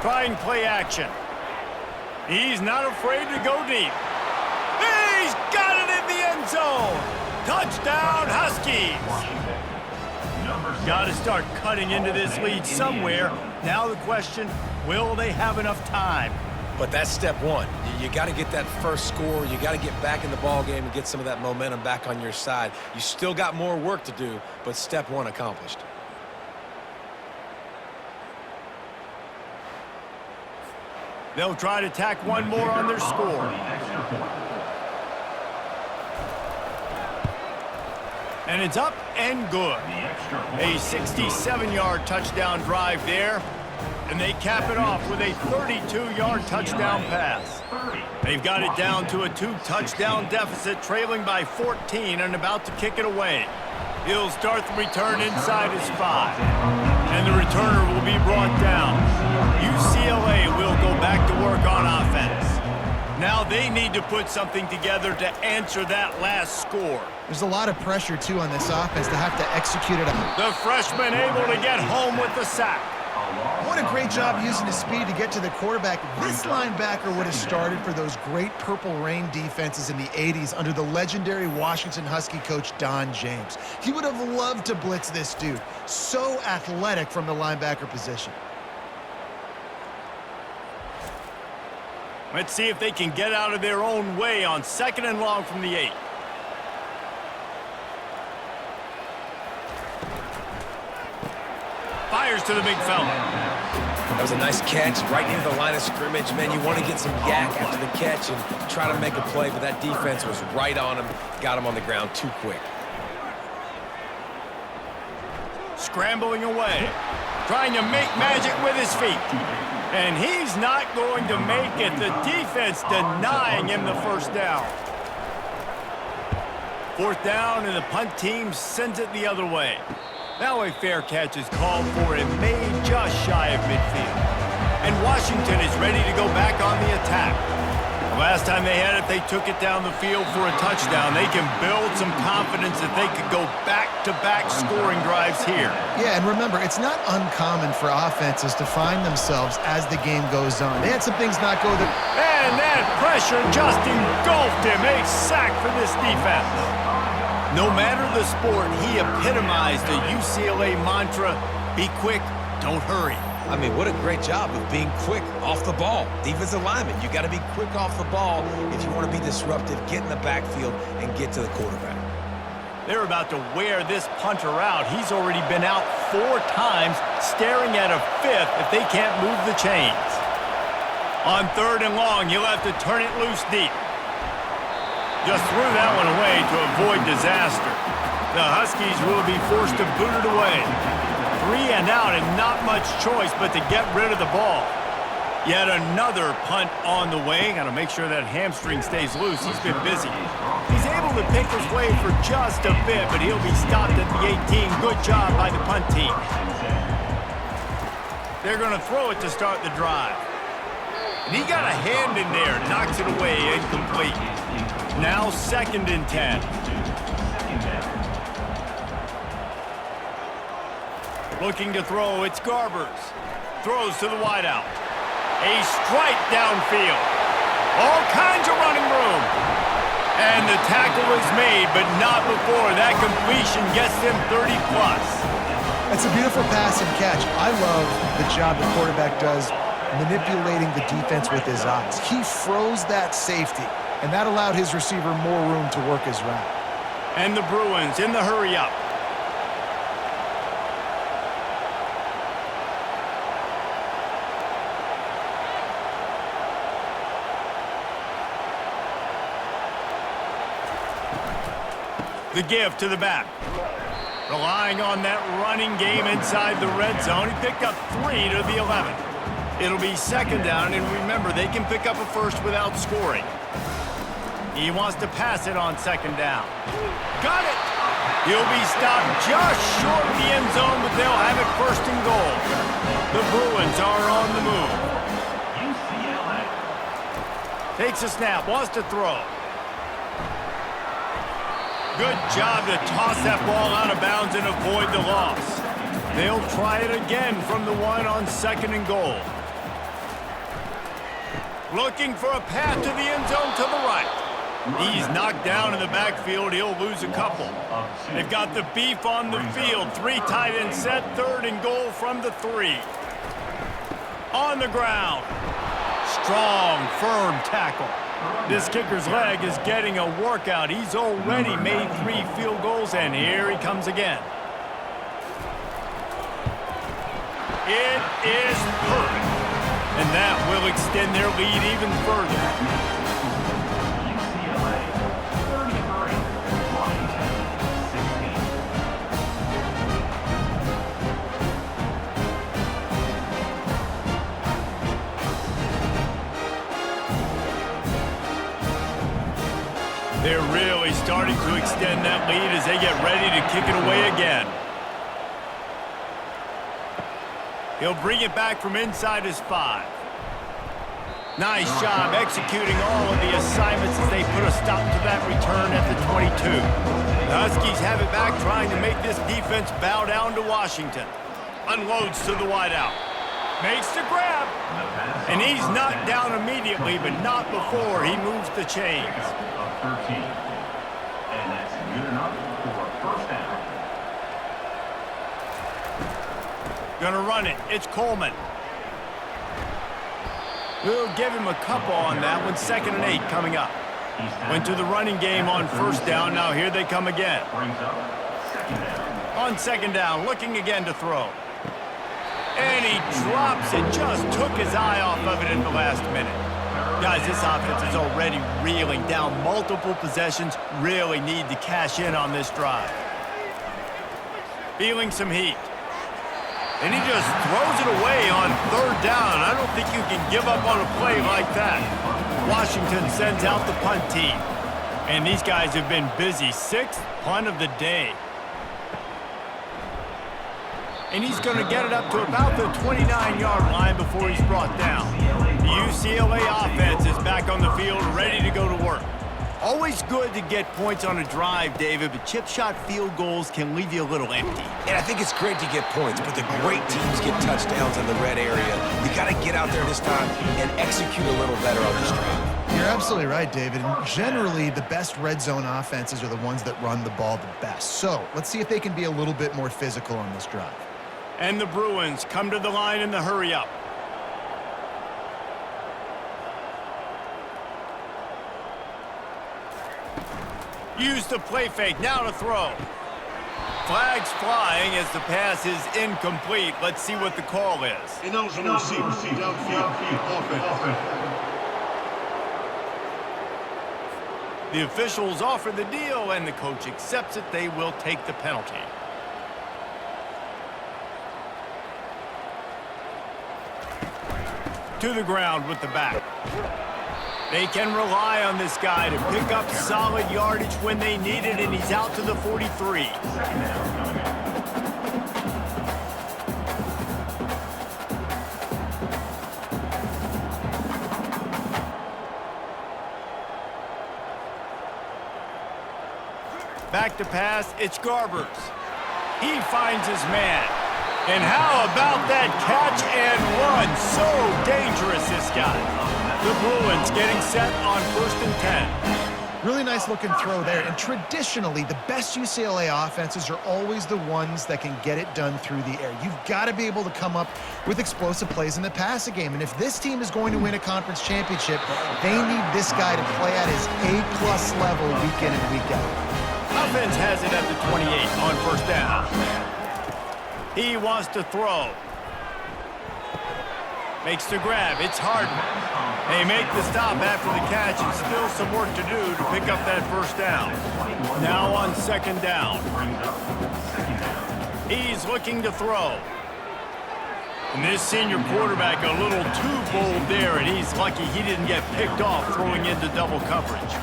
Trying play action. He's not afraid to go deep. He's got it in the end zone. Touchdown, Huskies. Got to start cutting into this lead somewhere. Now the question, will they have enough time? But that's step one. You got to get that first score. You got to get back in the ball game and get some of that momentum back on your side. You still got more work to do, but step one accomplished. They'll try to tack one more on their score. And it's up and good. A 67-yard touchdown drive there. And they cap it off with a 32-yard touchdown pass. They've got it down to a 2-touchdown deficit, trailing by 14 and about to kick it away. He'll start the return inside his 5. And the returner will be brought down. UCLA will go back to work on offense. Now they need to put something together to answer that last score. There's a lot of pressure, too, on this offense to have to execute it. The freshman able to get home with the sack. What a great job using his speed to get to the quarterback. This linebacker would have started for those great Purple Rain defenses in the 80s under the legendary Washington Husky coach Don James. He would have loved to blitz this dude. So athletic from the linebacker position. Let's see if they can get out of their own way on 2nd and long from the 8. Fires to the big fella. That was a nice catch right near the line of scrimmage. Man, you want to get some yak after the catch and try to make a play, but that defense was right on him, got him on the ground too quick. Scrambling away, trying to make magic with his feet. And he's not going to make it. The defense denying him the first down. 4th down, and the punt team sends it the other way. Now a fair catch is called for and made just shy of midfield. And Washington is ready to go back on the attack. The last time they had it, they took it down the field for a touchdown. They can build some confidence that they could go back-to-back scoring drives here. Yeah, and remember, it's not uncommon for offenses to find themselves as the game goes on. They had some things not go the... And that pressure just engulfed him. A sack for this defense. No matter the sport, he epitomized the UCLA mantra, be quick, Don't hurry. I mean, what a great job of being quick off the ball. Defensive lineman, you got to be quick off the ball if you want to be disruptive, get in the backfield, and get to the quarterback. They're about to wear this punter out. He's already been out 4 times, staring at a 5th if they can't move the chains. On 3rd and long, you'll have to turn it loose deep. Just threw that one away to avoid disaster. The Huskies will be forced to boot it away. 3 and out and not much choice but to get rid of the ball. Yet another punt on the way. Got to make sure that hamstring stays loose. He's been busy. He's able to pick his way for just a bit, but he'll be stopped at the 18. Good job by the punt team. They're going to throw it to start the drive. And he got a hand in there, knocks it away, incomplete. Now 2nd and 10. Looking to throw, it's Garbers. Throws to the wideout. A strike downfield. All kinds of running room. And the tackle is made, but not before that completion gets them 30+. It's a beautiful pass and catch. I love the job the quarterback does manipulating the defense with his eyes. He froze that safety, and that allowed his receiver more room to work his route. And the Bruins in the hurry-up. The give to the back. Relying on that running game inside the red zone. He picked up 3 to the 11. It'll be 2nd down, and remember, they can pick up a first without scoring. He wants to pass it on 2nd down. Got it! He'll be stopped just short of the end zone, but they'll have it 1st and goal. The Bruins are on the move. UCLA. Takes a snap, wants to throw. Good job to toss that ball out of bounds and avoid the loss. They'll try it again from the 1 on 2nd and goal. Looking for a path to the end zone to the right. He's knocked down in the backfield. He'll lose a couple. They've got the beef on the field. 3 tight end set, 3rd and goal from the 3. On the ground. Strong, firm tackle. This kicker's leg is getting a workout. He's already made 3 field goals, and here he comes again. It is perfect. And that will extend their lead even further. UCLA 33, Washington 16. They're really starting to extend that lead as they get ready to kick it away again. He'll bring it back from inside his 5. Nice job executing all of the assignments as they put a stop to that return at the 22. The Huskies have it back, trying to make this defense bow down to Washington. Unloads to the wideout. Makes the grab. And he's knocked down immediately, but not before he moves the chains. Of 13. And that's good enough for 1st down. Gonna run it. It's Coleman. We'll give him a couple on that one. 2nd and 8 coming up. Went to the running game on 1st down. Now here they come again. Brings up 2nd down. On 2nd down, looking again to throw. And he drops it. Just took his eye off of it in the last minute. Guys, this offense is already reeling down multiple possessions. Really need to cash in on this drive. Feeling some heat. And he just throws it away on 3rd down. I don't think you can give up on a play like that. Washington sends out the punt team. And these guys have been busy. 6th punt of the day. And he's going to get it up to about the 29-yard line before he's brought down. The UCLA offense is back on the field, ready to go to work. Always good to get points on a drive, David, but chip shot field goals can leave you a little empty. And I think it's great to get points, but the great teams get touchdowns in the red area. You got to get out there this time and execute a little better on this drive. You're absolutely right, David. And generally, the best red zone offenses are the ones that run the ball the best. So let's see if they can be a little bit more physical on this drive. And the Bruins come to the line in the hurry-up. Use the play fake, now to throw. Flags flying as the pass is incomplete. Let's see what the call is. Ineligible receiver, downfield, offense. The officials offer the deal, and the coach accepts it. They will take the penalty. To the ground with the back. They can rely on this guy to pick up solid yardage when they need it, and he's out to the 43. Back to pass, it's Garbers. He finds his man. And how about that catch and run? So dangerous, this guy. The Bruins getting set on 1st and 10. Really nice looking throw there. And traditionally, the best UCLA offenses are always the ones that can get it done through the air. You've got to be able to come up with explosive plays in the passing game. And if this team is going to win a conference championship, they need this guy to play at his A+ level week in and week out. Offense has it at the 28 on 1st down. He wants to throw. Makes the grab. It's Harden. They make the stop after the catch, and still some work to do to pick up that 1st down. Now on 2nd down. He's looking to throw. And this senior quarterback a little too bold there, and he's lucky he didn't get picked off throwing into double coverage.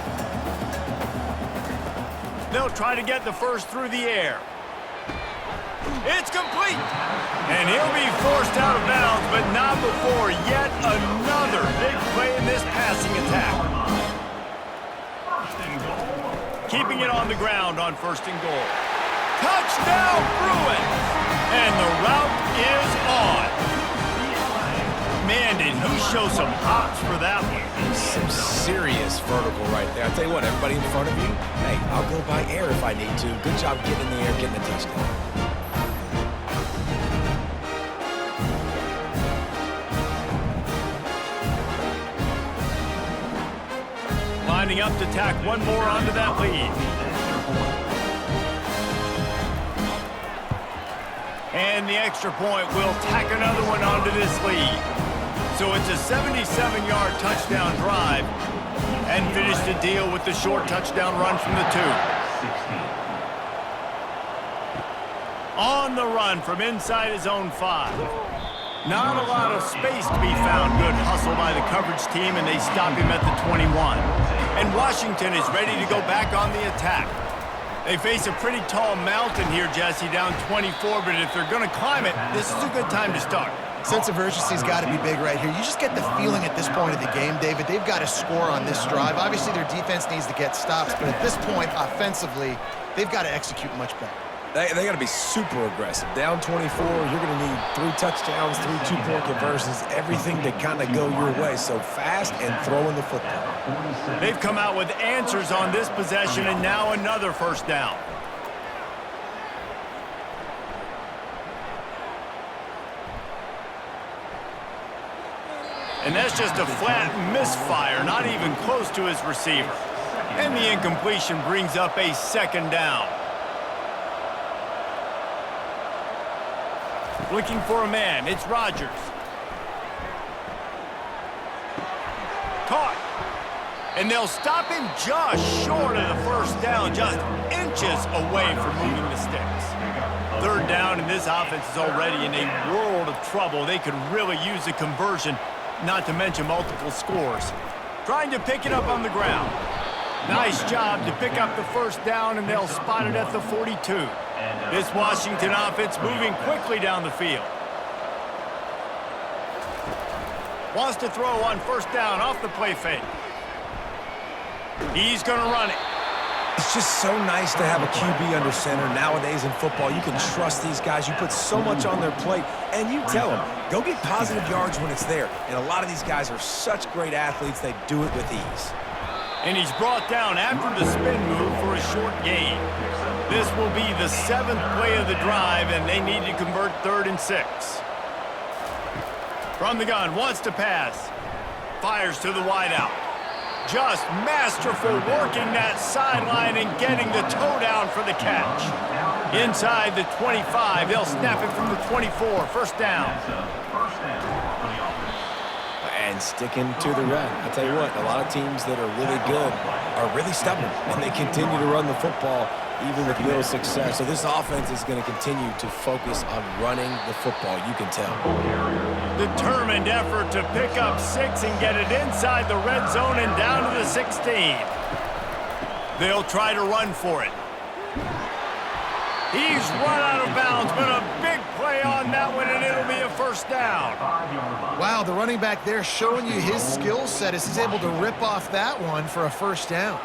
They'll try to get the 1st through the air. It's complete. And he'll be forced out of bounds, but not before yet another big play in this passing attack. Keeping it on the ground on 1st and goal. Touchdown, Bruins! And the route is on. Man, did he show some hops for that one. Some serious vertical right there. I'll tell you what, everybody in front of you, hey, I'll go by air if I need to. Good job getting in the air, getting the touchdown. Lining up to tack one more onto that lead. And the extra point will tack another one onto this lead. So it's a 77-yard touchdown drive, and finish the deal with the short touchdown run from the 2. On the run from inside his own 5. Not a lot of space to be found. Good hustle by the coverage team, and they stop him at the 21. And Washington is ready to go back on the attack. They face a pretty tall mountain here, Jesse, down 24, but if they're going to climb it, this is a good time to start. Sense of urgency's got to be big right here. You just get the feeling at this point of the game, David, they've got to score on this drive. Obviously, their defense needs to get stops, but at this point, offensively, they've got to execute much better. They got to be super aggressive. Down 24, you're going to need 3 touchdowns, 3 two-point conversions, everything to kind of go your way. So fast and throwing the football. They've come out with answers on this possession, and now another 1st down. And that's just a flat misfire, not even close to his receiver. And the incompletion brings up a 2nd down. Looking for a man, it's Rodgers. Caught. And they'll stop him just short of the 1st down, just inches away from moving the sticks. 3rd down, and this offense is already in a world of trouble. They could really use a conversion, not to mention multiple scores. Trying to pick it up on the ground. Nice job to pick up the 1st down, and they'll spot it at the 42. This Washington offense moving quickly down the field. Wants to throw on 1st down off the play fake. He's going to run it. It's just so nice to have a QB under center nowadays in football. You can trust these guys. You put so much on their plate, and you tell them, go get positive yards when it's there. And a lot of these guys are such great athletes, they do it with ease. And he's brought down after the spin move for a short gain. This will be the 7th play of the drive, and they need to convert 3rd and 6. From the gun, wants to pass. Fires to the wideout. Just masterful working that sideline and getting the toe down for the catch. Inside the 25, they'll snap it from the 24. First down. And sticking to the run. I'll tell you what, a lot of teams that are really good are really stubborn, and they continue to run the football even with little success. So this offense is going to continue to focus on running the football, you can tell. Determined effort to pick up 6 and get it inside the red zone and down to the 16. They'll try to run for it. He's run out of bounds, but a big play on that one, and it'll be a first down. Wow, the running back there showing you his skill set as he's able to rip off that one for a first down.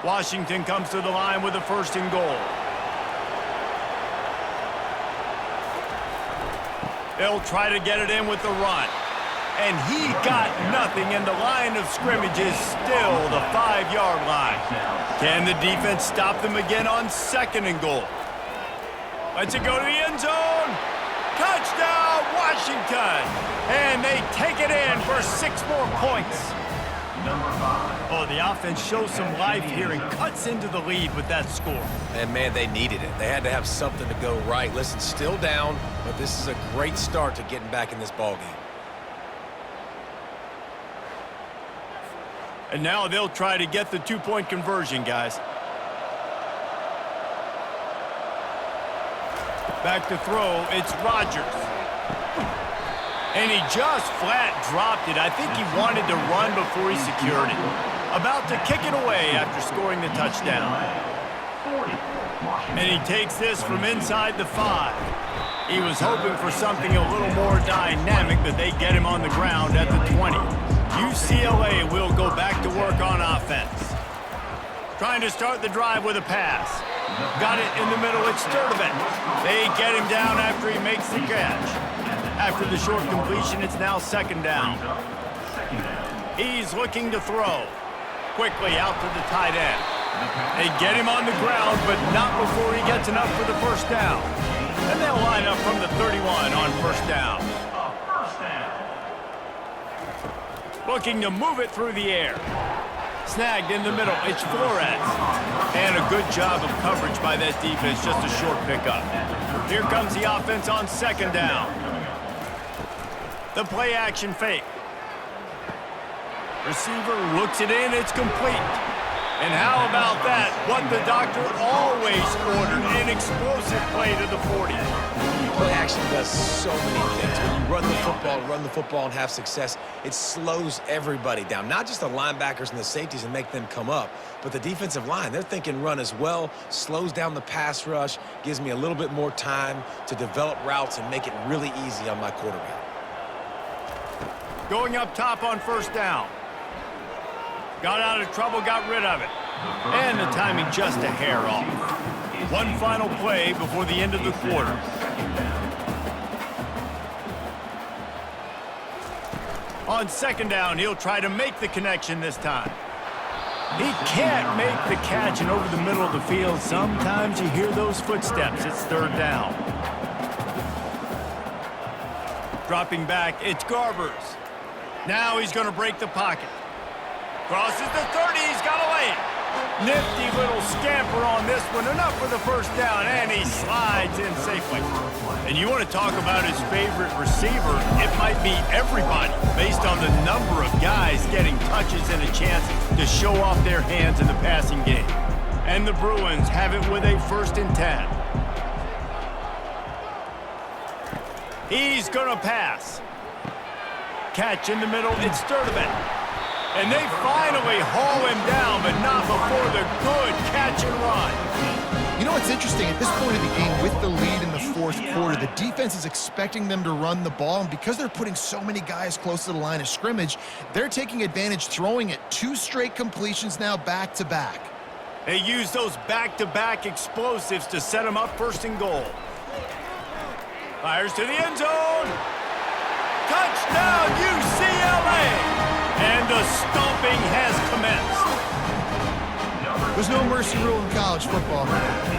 Washington comes to the line with a 1st and goal. They'll try to get it in with the run. And he got nothing, and the line of scrimmage is still the 5-yard line. Can the defense stop them again on 2nd and goal? Let's it go to the end zone. Touchdown, Washington! And they take it in for 6 more points. Oh, the offense shows some life here and cuts into the lead with that score. And, man, they needed it. They had to have something to go right. Listen, still down, but this is a great start to getting back in this ballgame. And now they'll try to get the 2-point conversion, guys. Back to throw, it's Rodgers. And he just flat dropped it. I think he wanted to run before he secured it. About to kick it away after scoring the touchdown. And he takes this from inside the 5. He was hoping for something a little more dynamic, but they get him on the ground at the 20. UCLA will go back to work on offense. Trying to start the drive with a pass. Got it in the middle, it's Sturdivant. They get him down after he makes the catch. After the short completion, it's now 2nd down. He's looking to throw. Quickly out to the tight end. They get him on the ground, but not before he gets enough for the first down. And they'll line up from the 31 on first down. Looking to move it through the air. Snagged in the middle, it's Flores. And a good job of coverage by that defense, just a short pickup. Here comes the offense on 2nd down. The play action fake. Receiver looks it in, it's complete. And how about that? What the doctor always ordered, an explosive play to the 40. Play action does so many things. When you run the football and have success, it slows everybody down. Not just the linebackers and the safeties and make them come up, but the defensive line. They're thinking run as well, slows down the pass rush, gives me a little bit more time to develop routes and make it really easy on my quarterback. Going up top on first down. Got out of trouble, got rid of it. And the timing just a hair off. One final play before the end of the quarter. On 2nd down, he'll try to make the connection this time. He can't make the catch, and over the middle of the field, sometimes you hear those footsteps. It's 3rd down. Dropping back, it's Garbers. Now he's going to break the pocket. Crosses the 30, he's got away. Nifty little scamper on this one, enough for the first down, and he slides in safely. And you want to talk about his favorite receiver, it might be everybody, based on the number of guys getting touches and a chance to show off their hands in the passing game. And the Bruins have it with a 1st and 10. He's going to pass. Catch in the middle, it's Sturdivant. And they finally haul him down, but not before the good catch and run. You know what's interesting? At this point of the game, with the lead in the 4th quarter, the defense is expecting them to run the ball, and because they're putting so many guys close to the line of scrimmage, they're taking advantage, throwing it 2 straight completions now back-to-back. They use those back-to-back explosives to set them up 1st and goal. Fires to the end zone. Touchdown, UCLA! And the stomping has commenced. There's no mercy rule in college football.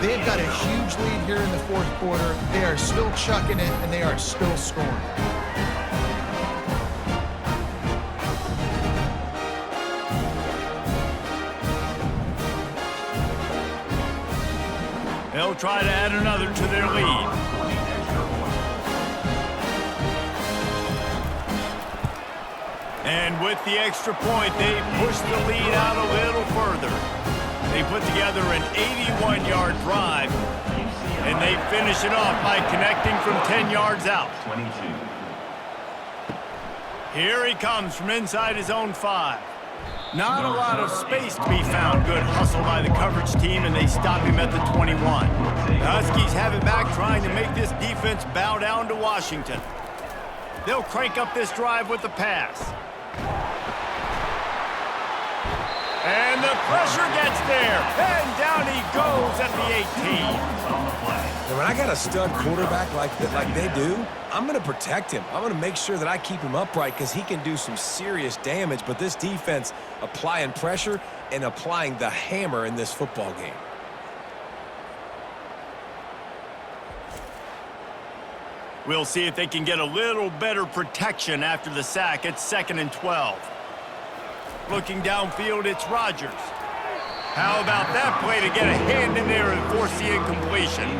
They've got a huge lead here in the fourth quarter. They are still chucking it, and they are still scoring. They'll try to add another to their lead. And with the extra point, they push the lead out a little further. They put together an 81-yard drive, and they finish it off by connecting from 10 yards out. 22. Here he comes from inside his own 5. Not a lot of space to be found. Good hustle by the coverage team, and they stop him at the 21. The Huskies have it back, trying to make this defense bow down to Washington. They'll crank up this drive with the pass. And the pressure gets there, and down he goes at the 18. And when I got a stud quarterback like they do, I'm going to protect him. I'm going to make sure that I keep him upright because he can do some serious damage. But this defense applying pressure and applying the hammer in this football game. We'll see if they can get a little better protection after the sack. It's 2nd and 12. Looking downfield, it's Rodgers. How about that play to get a hand in there and force the incompletion?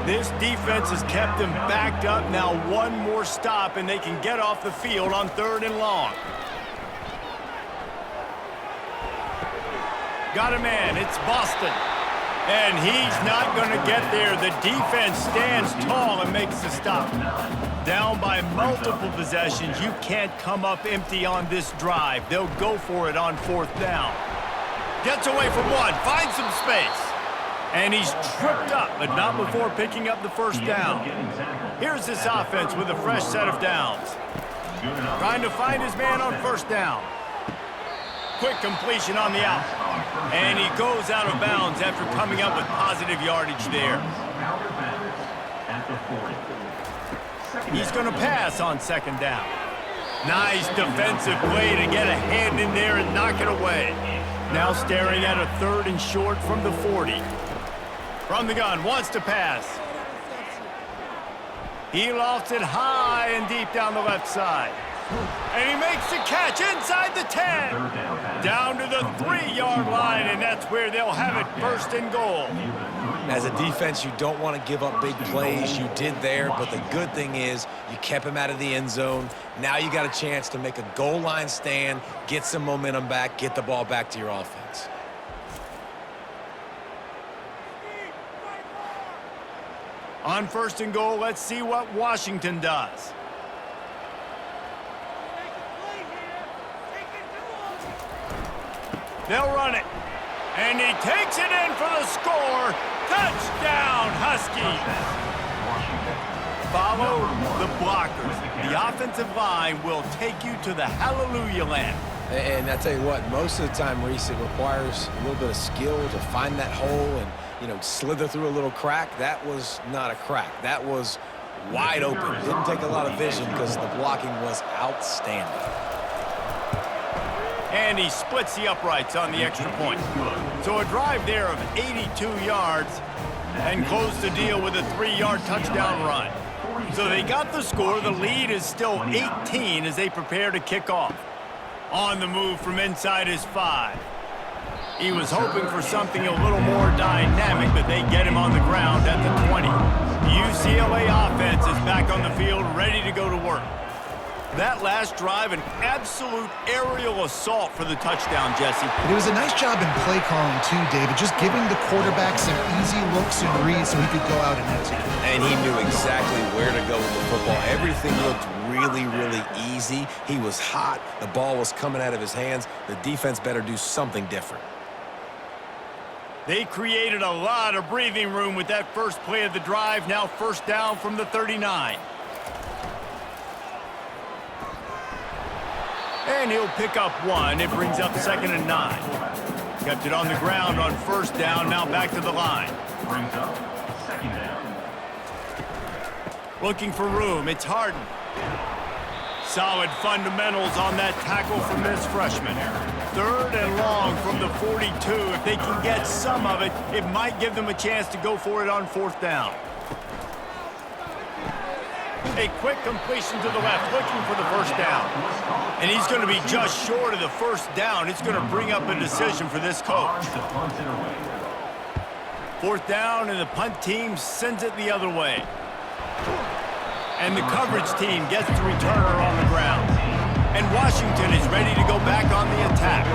This defense has kept them backed up. Now one more stop, and they can get off the field on 3rd and long. Got a man. It's Boston. And he's not going to get there. The defense stands tall and makes the stop. Down by multiple possessions, you can't come up empty on this drive. They'll go for it on 4th down. Gets away from one, finds some space. And he's tripped up, but not before picking up the 1st down. Here's this offense with a fresh set of downs. Trying to find his man on 1st down. Quick completion on the out. And he goes out of bounds after coming up with positive yardage there. He's going to pass on 2nd down. Nice defensive play to get a hand in there and knock it away. Now staring at a 3rd and short from the 40. From the gun, wants to pass. He lofts it high and deep down the left side. And he makes the catch inside the 10. Down to the 3-yard line, and that's where they'll have it 1st and goal. As a defense, you don't want to give up big plays. You did there, but the good thing is you kept him out of the end zone. Now you got a chance to make a goal line stand, get some momentum back, get the ball back to your offense. On 1st and goal, let's see what Washington does. They'll run it. And he takes it in for the score. Touchdown, Huskies. Follow the blockers. The offensive line will take you to the hallelujah land. And I tell you what, most of the time, Reese, it requires a little bit of skill to find that hole and, slither through a little crack. That was not a crack. That was wide open. Didn't take a lot of vision because the blocking was outstanding. And he splits the uprights on the extra point. So a drive there of 82 yards and close the deal with a 3-yard touchdown run. So they got the score. The lead is still 18 as they prepare to kick off. On the move from inside his 5. He was hoping for something a little more dynamic, but they get him on the ground at the 20. UCLA offense is back on the field, ready to go to work. That last drive, an absolute aerial assault for the touchdown, Jesse. But it was a nice job in play calling too, David, just giving the quarterback some easy looks and reads so he could go out and execute. And he knew exactly where to go with the football. Everything looked really, really easy. He was hot. The ball was coming out of his hands. The defense better do something different. They created a lot of breathing room with that first play of the drive. Now 1st down from the 39. And he'll pick up 1. It brings up 2nd and 9. Kept it on the ground on 1st down. Now back to the line. Brings up 2nd down. Looking for room. It's Harden. Solid fundamentals on that tackle from this freshman. 3rd and long from the 42. If they can get some of it, it might give them a chance to go for it on 4th down. A quick completion to the left, looking for the 1st down. And he's going to be just short of the 1st down. It's going to bring up a decision for this coach. 4th down, and the punt team sends it the other way. And the coverage team gets the returner on the ground. And Washington is ready to go back on the attack.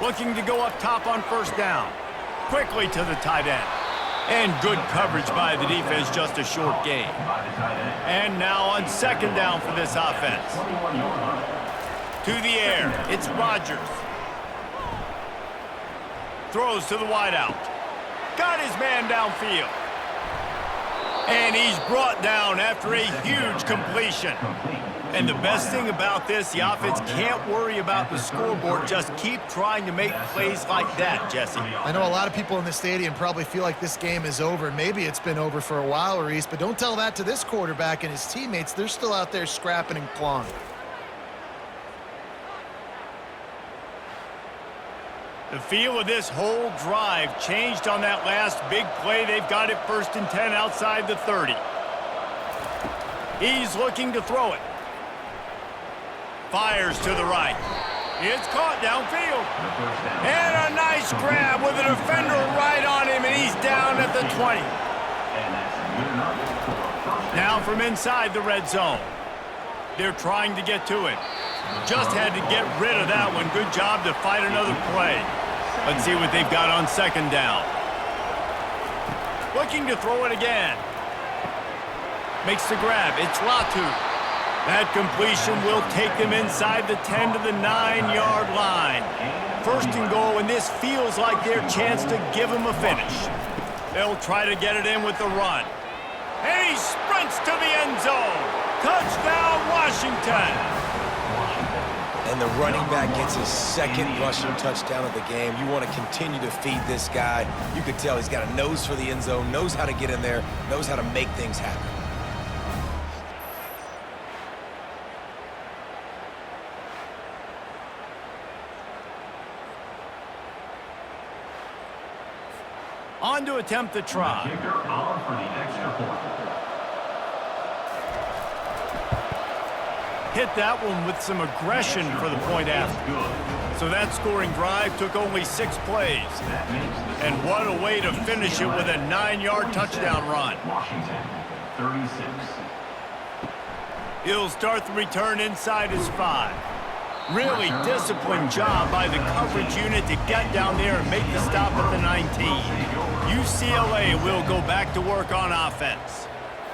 Looking to go up top on 1st down. Quickly to the tight end. And good coverage by the defense, just a short gain. And now on 2nd down for this offense. To the air, it's Rodgers. Throws to the wideout. Got his man downfield. And he's brought down after a huge completion. And the best thing about this, the offense can't worry about the scoreboard. Just keep trying to make plays like that, Jesse. I know a lot of people in the stadium probably feel like this game is over. Maybe it's been over for a while, Reese, but don't tell that to this quarterback and his teammates. They're still out there scrapping and clawing. The feel of this whole drive changed on that last big play. They've got it 1st and 10 outside the 30. He's looking to throw it. Fires to the right. It's caught downfield. And a nice grab with a defender right on him, and he's down at the 20. Now from inside the red zone. They're trying to get to it. Just had to get rid of that one. Good job to fight another play. Let's see what they've got on 2nd down. Looking to throw it again. Makes the grab. It's Latu. That completion will take them inside the 10 to the 9-yard line. 1st and goal, and this feels like their chance to give them a finish. They'll try to get it in with the run. And he sprints to the end zone. Touchdown, Washington. And the running back gets his 2nd rushing touchdown of the game. You want to continue to feed this guy. You can tell he's got a nose for the end zone, knows how to get in there, knows how to make things happen. On to attempt the try. Hit that one with some aggression for the point after. So that scoring drive took only 6 plays. And what a way to finish it with a 9-yard touchdown run. Washington, 36. He'll start the return inside his 5. Really disciplined job by the coverage unit to get down there and make the stop at the 19. UCLA will go back to work on offense.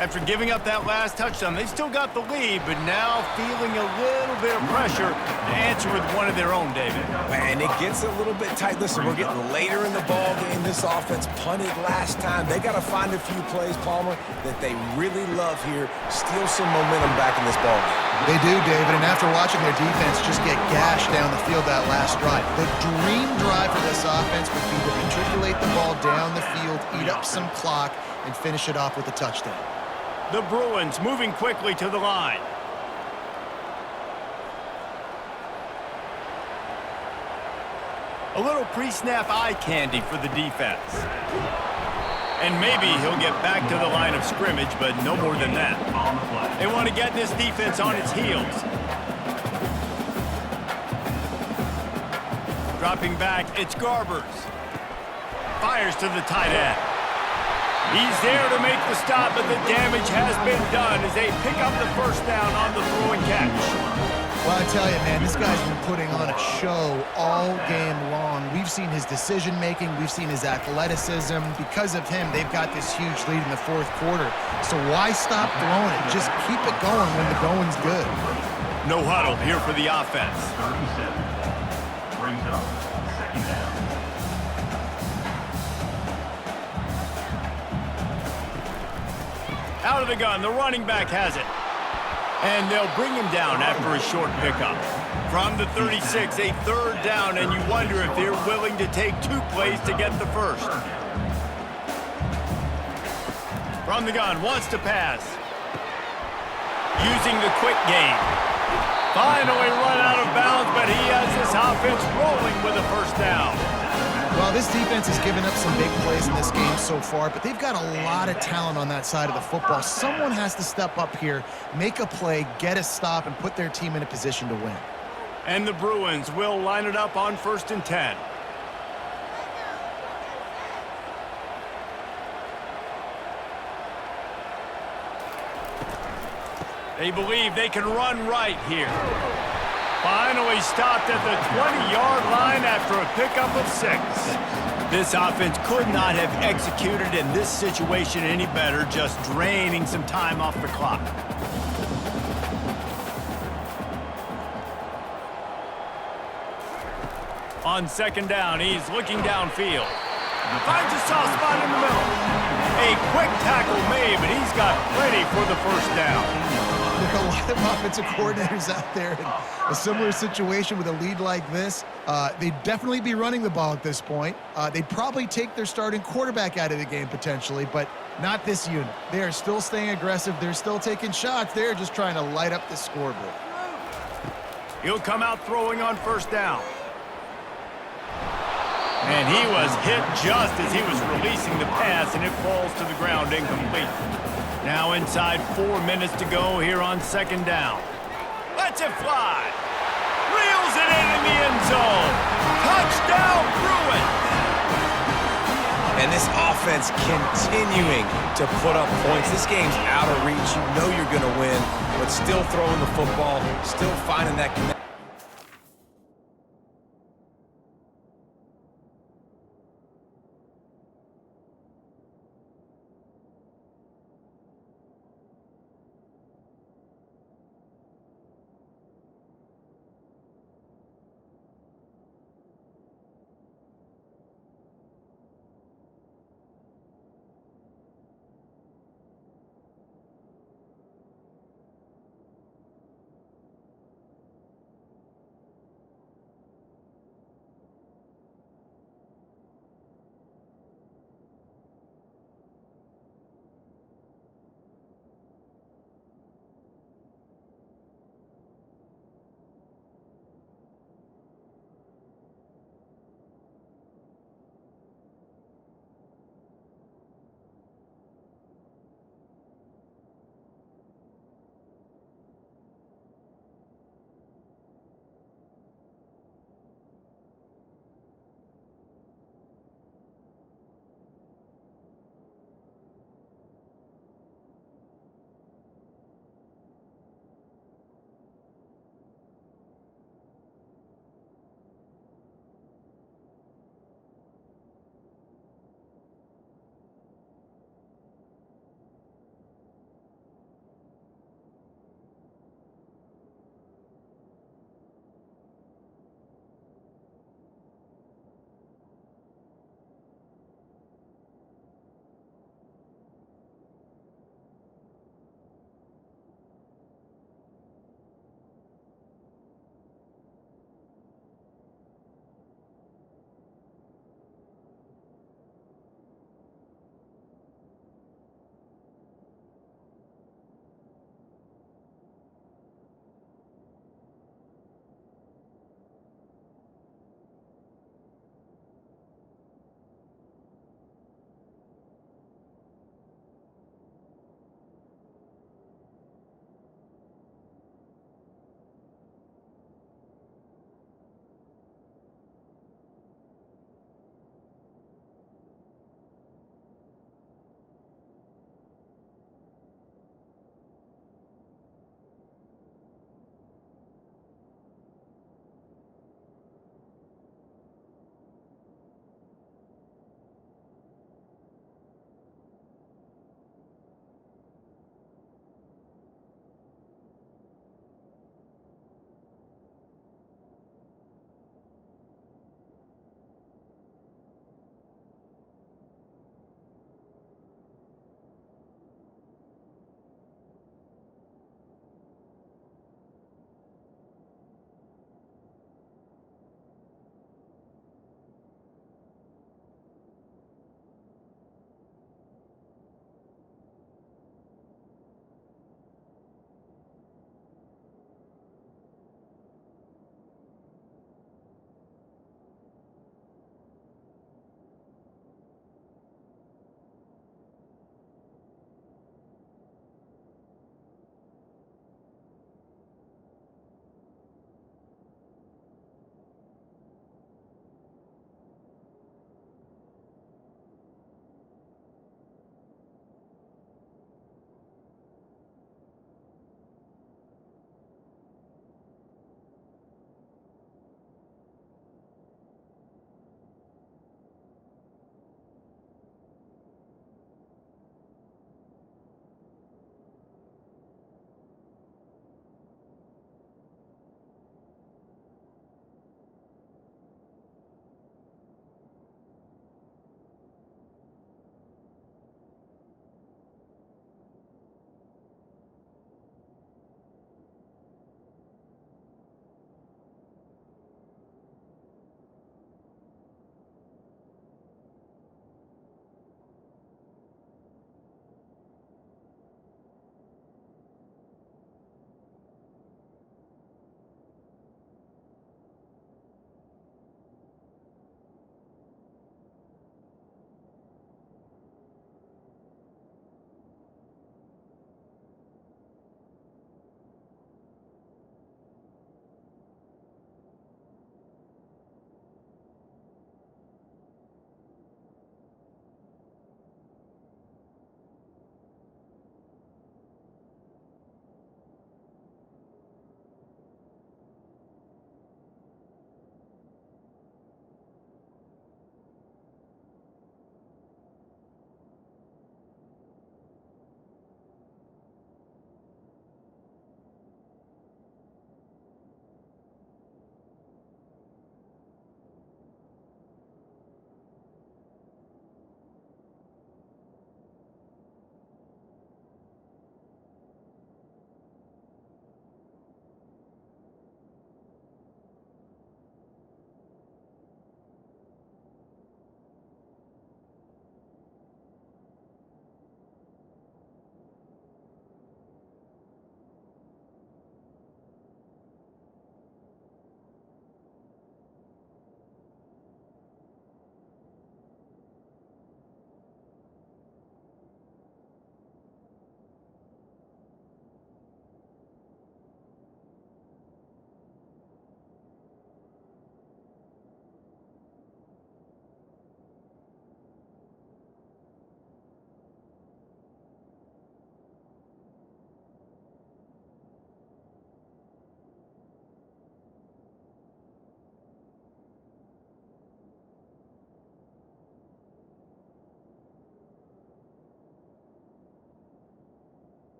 After giving up that last touchdown, they've still got the lead, but now feeling a little bit of pressure to answer with one of their own, David. Man, it gets a little bit tight. Listen, we're getting later in the ball game. This offense punted last time. They got to find a few plays, Palmer, that they really love here. Steal some momentum back in this ball game. They do, David, and after watching their defense just get gashed down the field that last drive, the dream drive for this offense would be to matriculate the ball down the field, eat up some clock, and finish it off with a touchdown. The Bruins moving quickly to the line. A little pre-snap eye candy for the defense. And maybe he'll get back to the line of scrimmage, but no more than that. They want to get this defense on its heels. Dropping back, it's Garbers. Fires to the tight end. He's there to make the stop, but the damage has been done as they pick up the 1st down on the throw and catch. Well, I tell you, man, this guy's been putting on a show all game long. We've seen his decision-making. We've seen his athleticism. Because of him, they've got this huge lead in the 4th quarter. So why stop throwing it? Just keep it going when the going's good. No huddle here for the offense. 37. Brings up 2nd down. Out of the gun, the running back has it. And they'll bring him down after a short pickup. From the 36, a 3rd down, and you wonder if they're willing to take 2 plays to get the 1st. From the gun, wants to pass. using the quick game. Finally run out of bounds, but he has this offense rolling with a first down. Well, this defense has given up some big plays in this game so far, but they've got a lot of talent on that side of the football. Someone has to step up here, make a play, get a stop, and put their team in a position to win. And the Bruins will line it up on 1st and 10. They believe they can run right here. Finally stopped at the 20-yard line after a pickup of 6. This offense could not have executed in this situation any better, just draining some time off the clock. On 2nd down, he's looking downfield. Finds a soft spot in the middle. A quick tackle made, but he's got plenty for the first down. There are a lot of offensive coordinators out there in a similar situation with a lead like this. They'd definitely be running the ball at this point. They'd probably take their starting quarterback out of the game potentially, but not this unit. They are still staying aggressive. They're still taking shots. They're just trying to light up the scoreboard. He'll come out throwing on 1st down. And he was hit just as he was releasing the pass, and it falls to the ground incomplete. Now inside 4 minutes to go here on 2nd down. Lets it fly. Reels it in the end zone. Touchdown, Bruins. And this offense continuing to put up points. This game's out of reach. You know you're going to win, but still throwing the football, still finding that connection.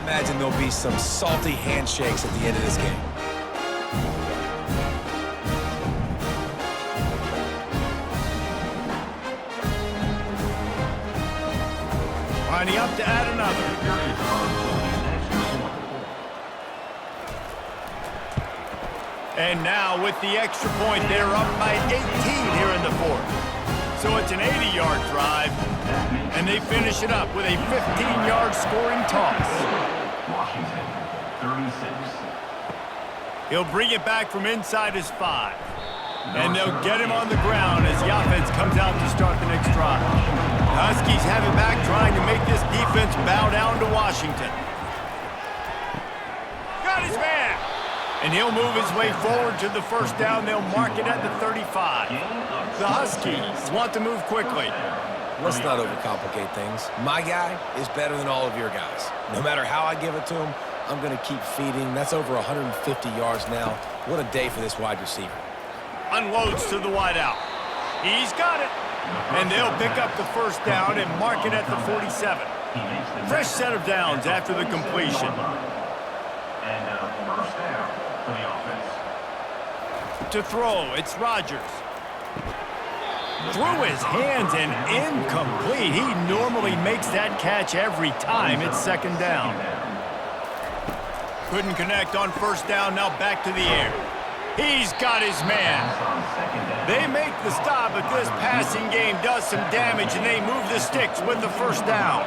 imagine there'll be some salty handshakes at the end of this game. Lining up to add another. And now with the extra point, they're up by 18 here in the fourth. So it's an 80-yard drive, and they finish it up with a 15-yard scoring toss. Washington, 36. He'll bring it back from inside his 5. And they'll get him on the ground as the offense comes out to start the next drive. The Huskies have it back, trying to make this defense bow down to Washington. Got his man! And he'll move his way forward to the first down. They'll mark it at the 35. The Huskies want to move quickly. Let's not overcomplicate things. My guy is better than all of your guys. No matter how I give it to him, I'm going to keep feeding. That's over 150 yards now. What a day for this wide receiver. Unloads to the wideout. He's got it. And they'll pick up the first down and mark it at the 47. Fresh set of downs after the completion. And first down for the offense. To throw, it's Rodgers. Through his hands and incomplete. He normally makes that catch every time. It's second down. Couldn't connect on first down. Now back to the air. He's got his man. They make the stop, but this passing game does some damage, and they move the sticks with the first down.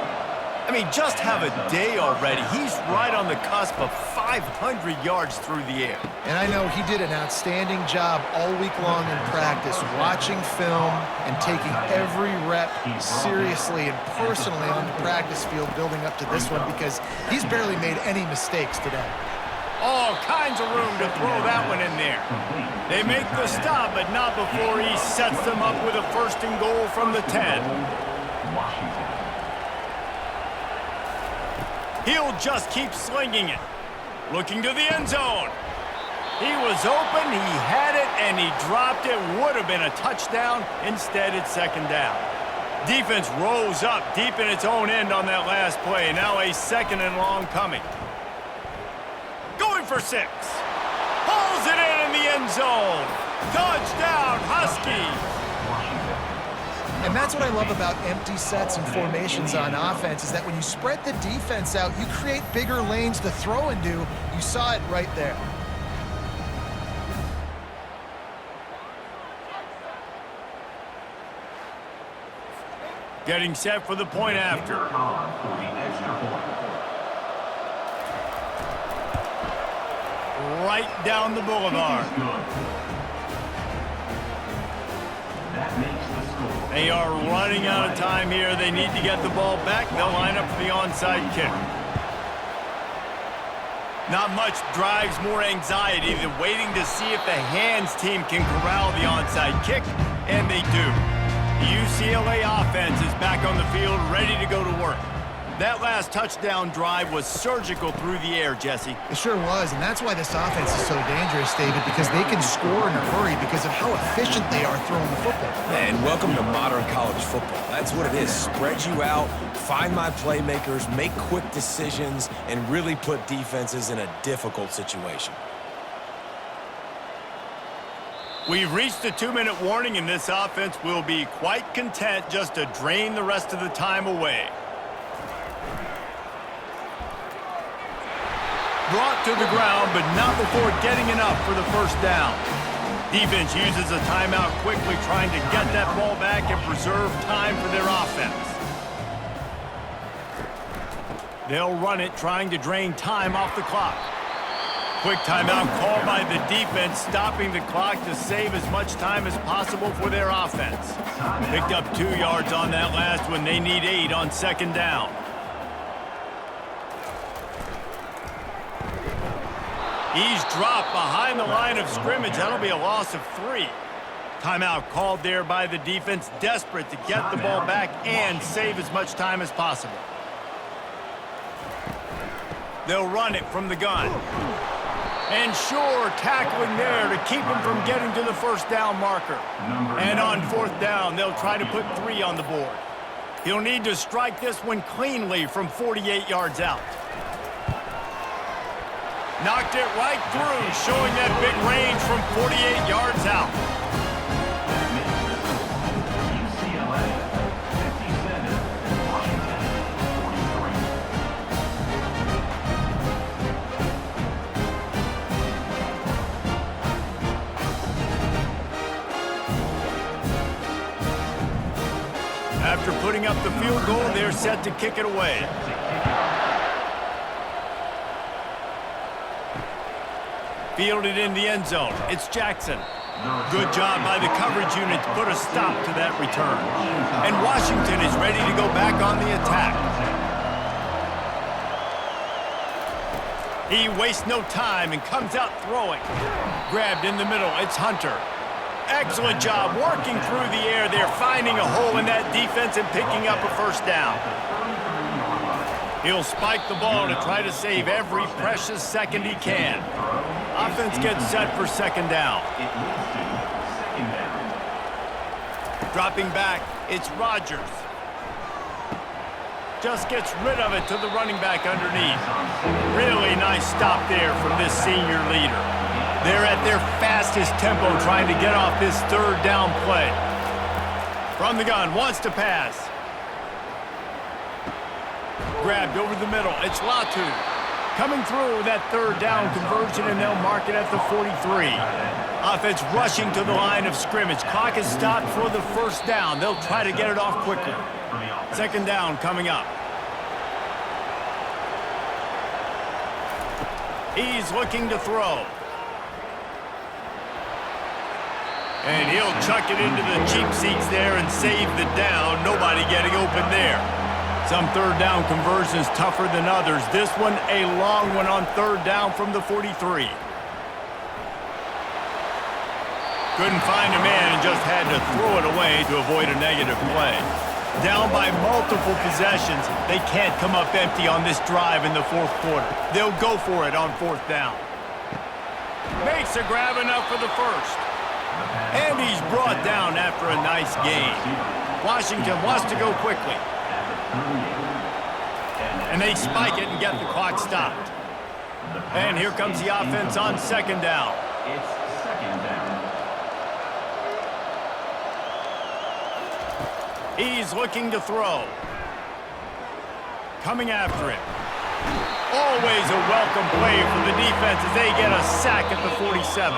I mean, just have a day already. He's right on the cusp of 500 yards through the air. And I know he did an outstanding job all week long in practice, watching film and taking every rep seriously and personally on the practice field building up to this one, because he's barely made any mistakes today. All kinds of room to throw that one in there. They make the stop, but not before he sets them up with a first and goal from the 10. Washington. He'll just keep slinging it. Looking to the end zone. He was open, he had it, and he dropped it. Would have been a touchdown. Instead, it's second down. Defense rose up deep in its own end on that last play. Now a second and long coming. Going for 6. Pulls it in the end zone. Touchdown, Huskies. And that's what I love about empty sets and formations on offense, is that when you spread the defense out, you create bigger lanes to throw into. You saw it right there. Getting set for the point after. For the extra point. Right down the boulevard. That makes the score. They are running out of time here. They need to get the ball back. They'll line up for the onside kick. Not much drives more anxiety than waiting to see if the hands team can corral the onside kick, and they do. The UCLA offense is back on the field, ready to go to work. That last touchdown drive was surgical through the air, Jesse. It sure was, and that's why this offense is so dangerous, David, because they can score in a hurry because of how efficient they are throwing the football. And welcome to modern college football. That's what it is. Spread you out, find my playmakers, make quick decisions, and really put defenses in a difficult situation. We've reached the 2-minute warning, and this offense will be quite content just to drain the rest of the time away. Brought to the ground, but not before getting enough for the first down. Defense uses a timeout quickly, trying to get that ball back and preserve time for their offense. They'll run it, trying to drain time off the clock. Quick timeout called by the defense, stopping the clock to save as much time as possible for their offense. Picked up 2 yards on that last one. They need 8 on second down. He's dropped behind the line of scrimmage. That'll be a loss of 3. Timeout called there by the defense, desperate to get the ball back and save as much time as possible. They'll run it from the gun. And sure, tackling there to keep him from getting to the first down marker. And on fourth down, they'll try to put 3 on the board. He'll need to strike this one cleanly from 48 yards out. Knocked it right through, showing that big range from 48 yards out. UCLA 57, Washington 43. After putting up the field goal, they're set to kick it away. Fielded in the end zone. It's Jackson. Good job by the coverage unit to put a stop to that return. And Washington is ready to go back on the attack. He wastes no time and comes out throwing. Grabbed in the middle. It's Hunter. Excellent job working through the air there, finding a hole in that defense and picking up a first down. He'll spike the ball to try to save every precious second he can. Offense gets set for second down. It leads to second down. Dropping back, it's Rodgers. Just gets rid of it to the running back underneath. Really nice stop there from this senior leader. They're at their fastest tempo trying to get off this third down play. From the gun, wants to pass. Grabbed over the middle, it's Latu. Coming through that third down conversion, and they'll mark it at the 43. Offense rushing to the line of scrimmage. Clock is stopped for the first down. They'll try to get it off quickly. Second down coming up. He's looking to throw. And he'll chuck it into the cheap seats there and save the down. Nobody getting open there. Some third down conversions tougher than others. This one a long one on third down from the 43. Couldn't find a man and just had to throw it away to avoid a negative play. Down by multiple possessions, they can't come up empty on this drive in the fourth quarter. They'll go for it on fourth down. Makes a grab enough for the first. And he's brought down after a nice gain. Washington wants to go quickly. And they spike it and get the clock stopped. And here comes the offense on second down. It's second down. He's looking to throw. Coming after it. Always a welcome play for the defense as they get a sack at the 47.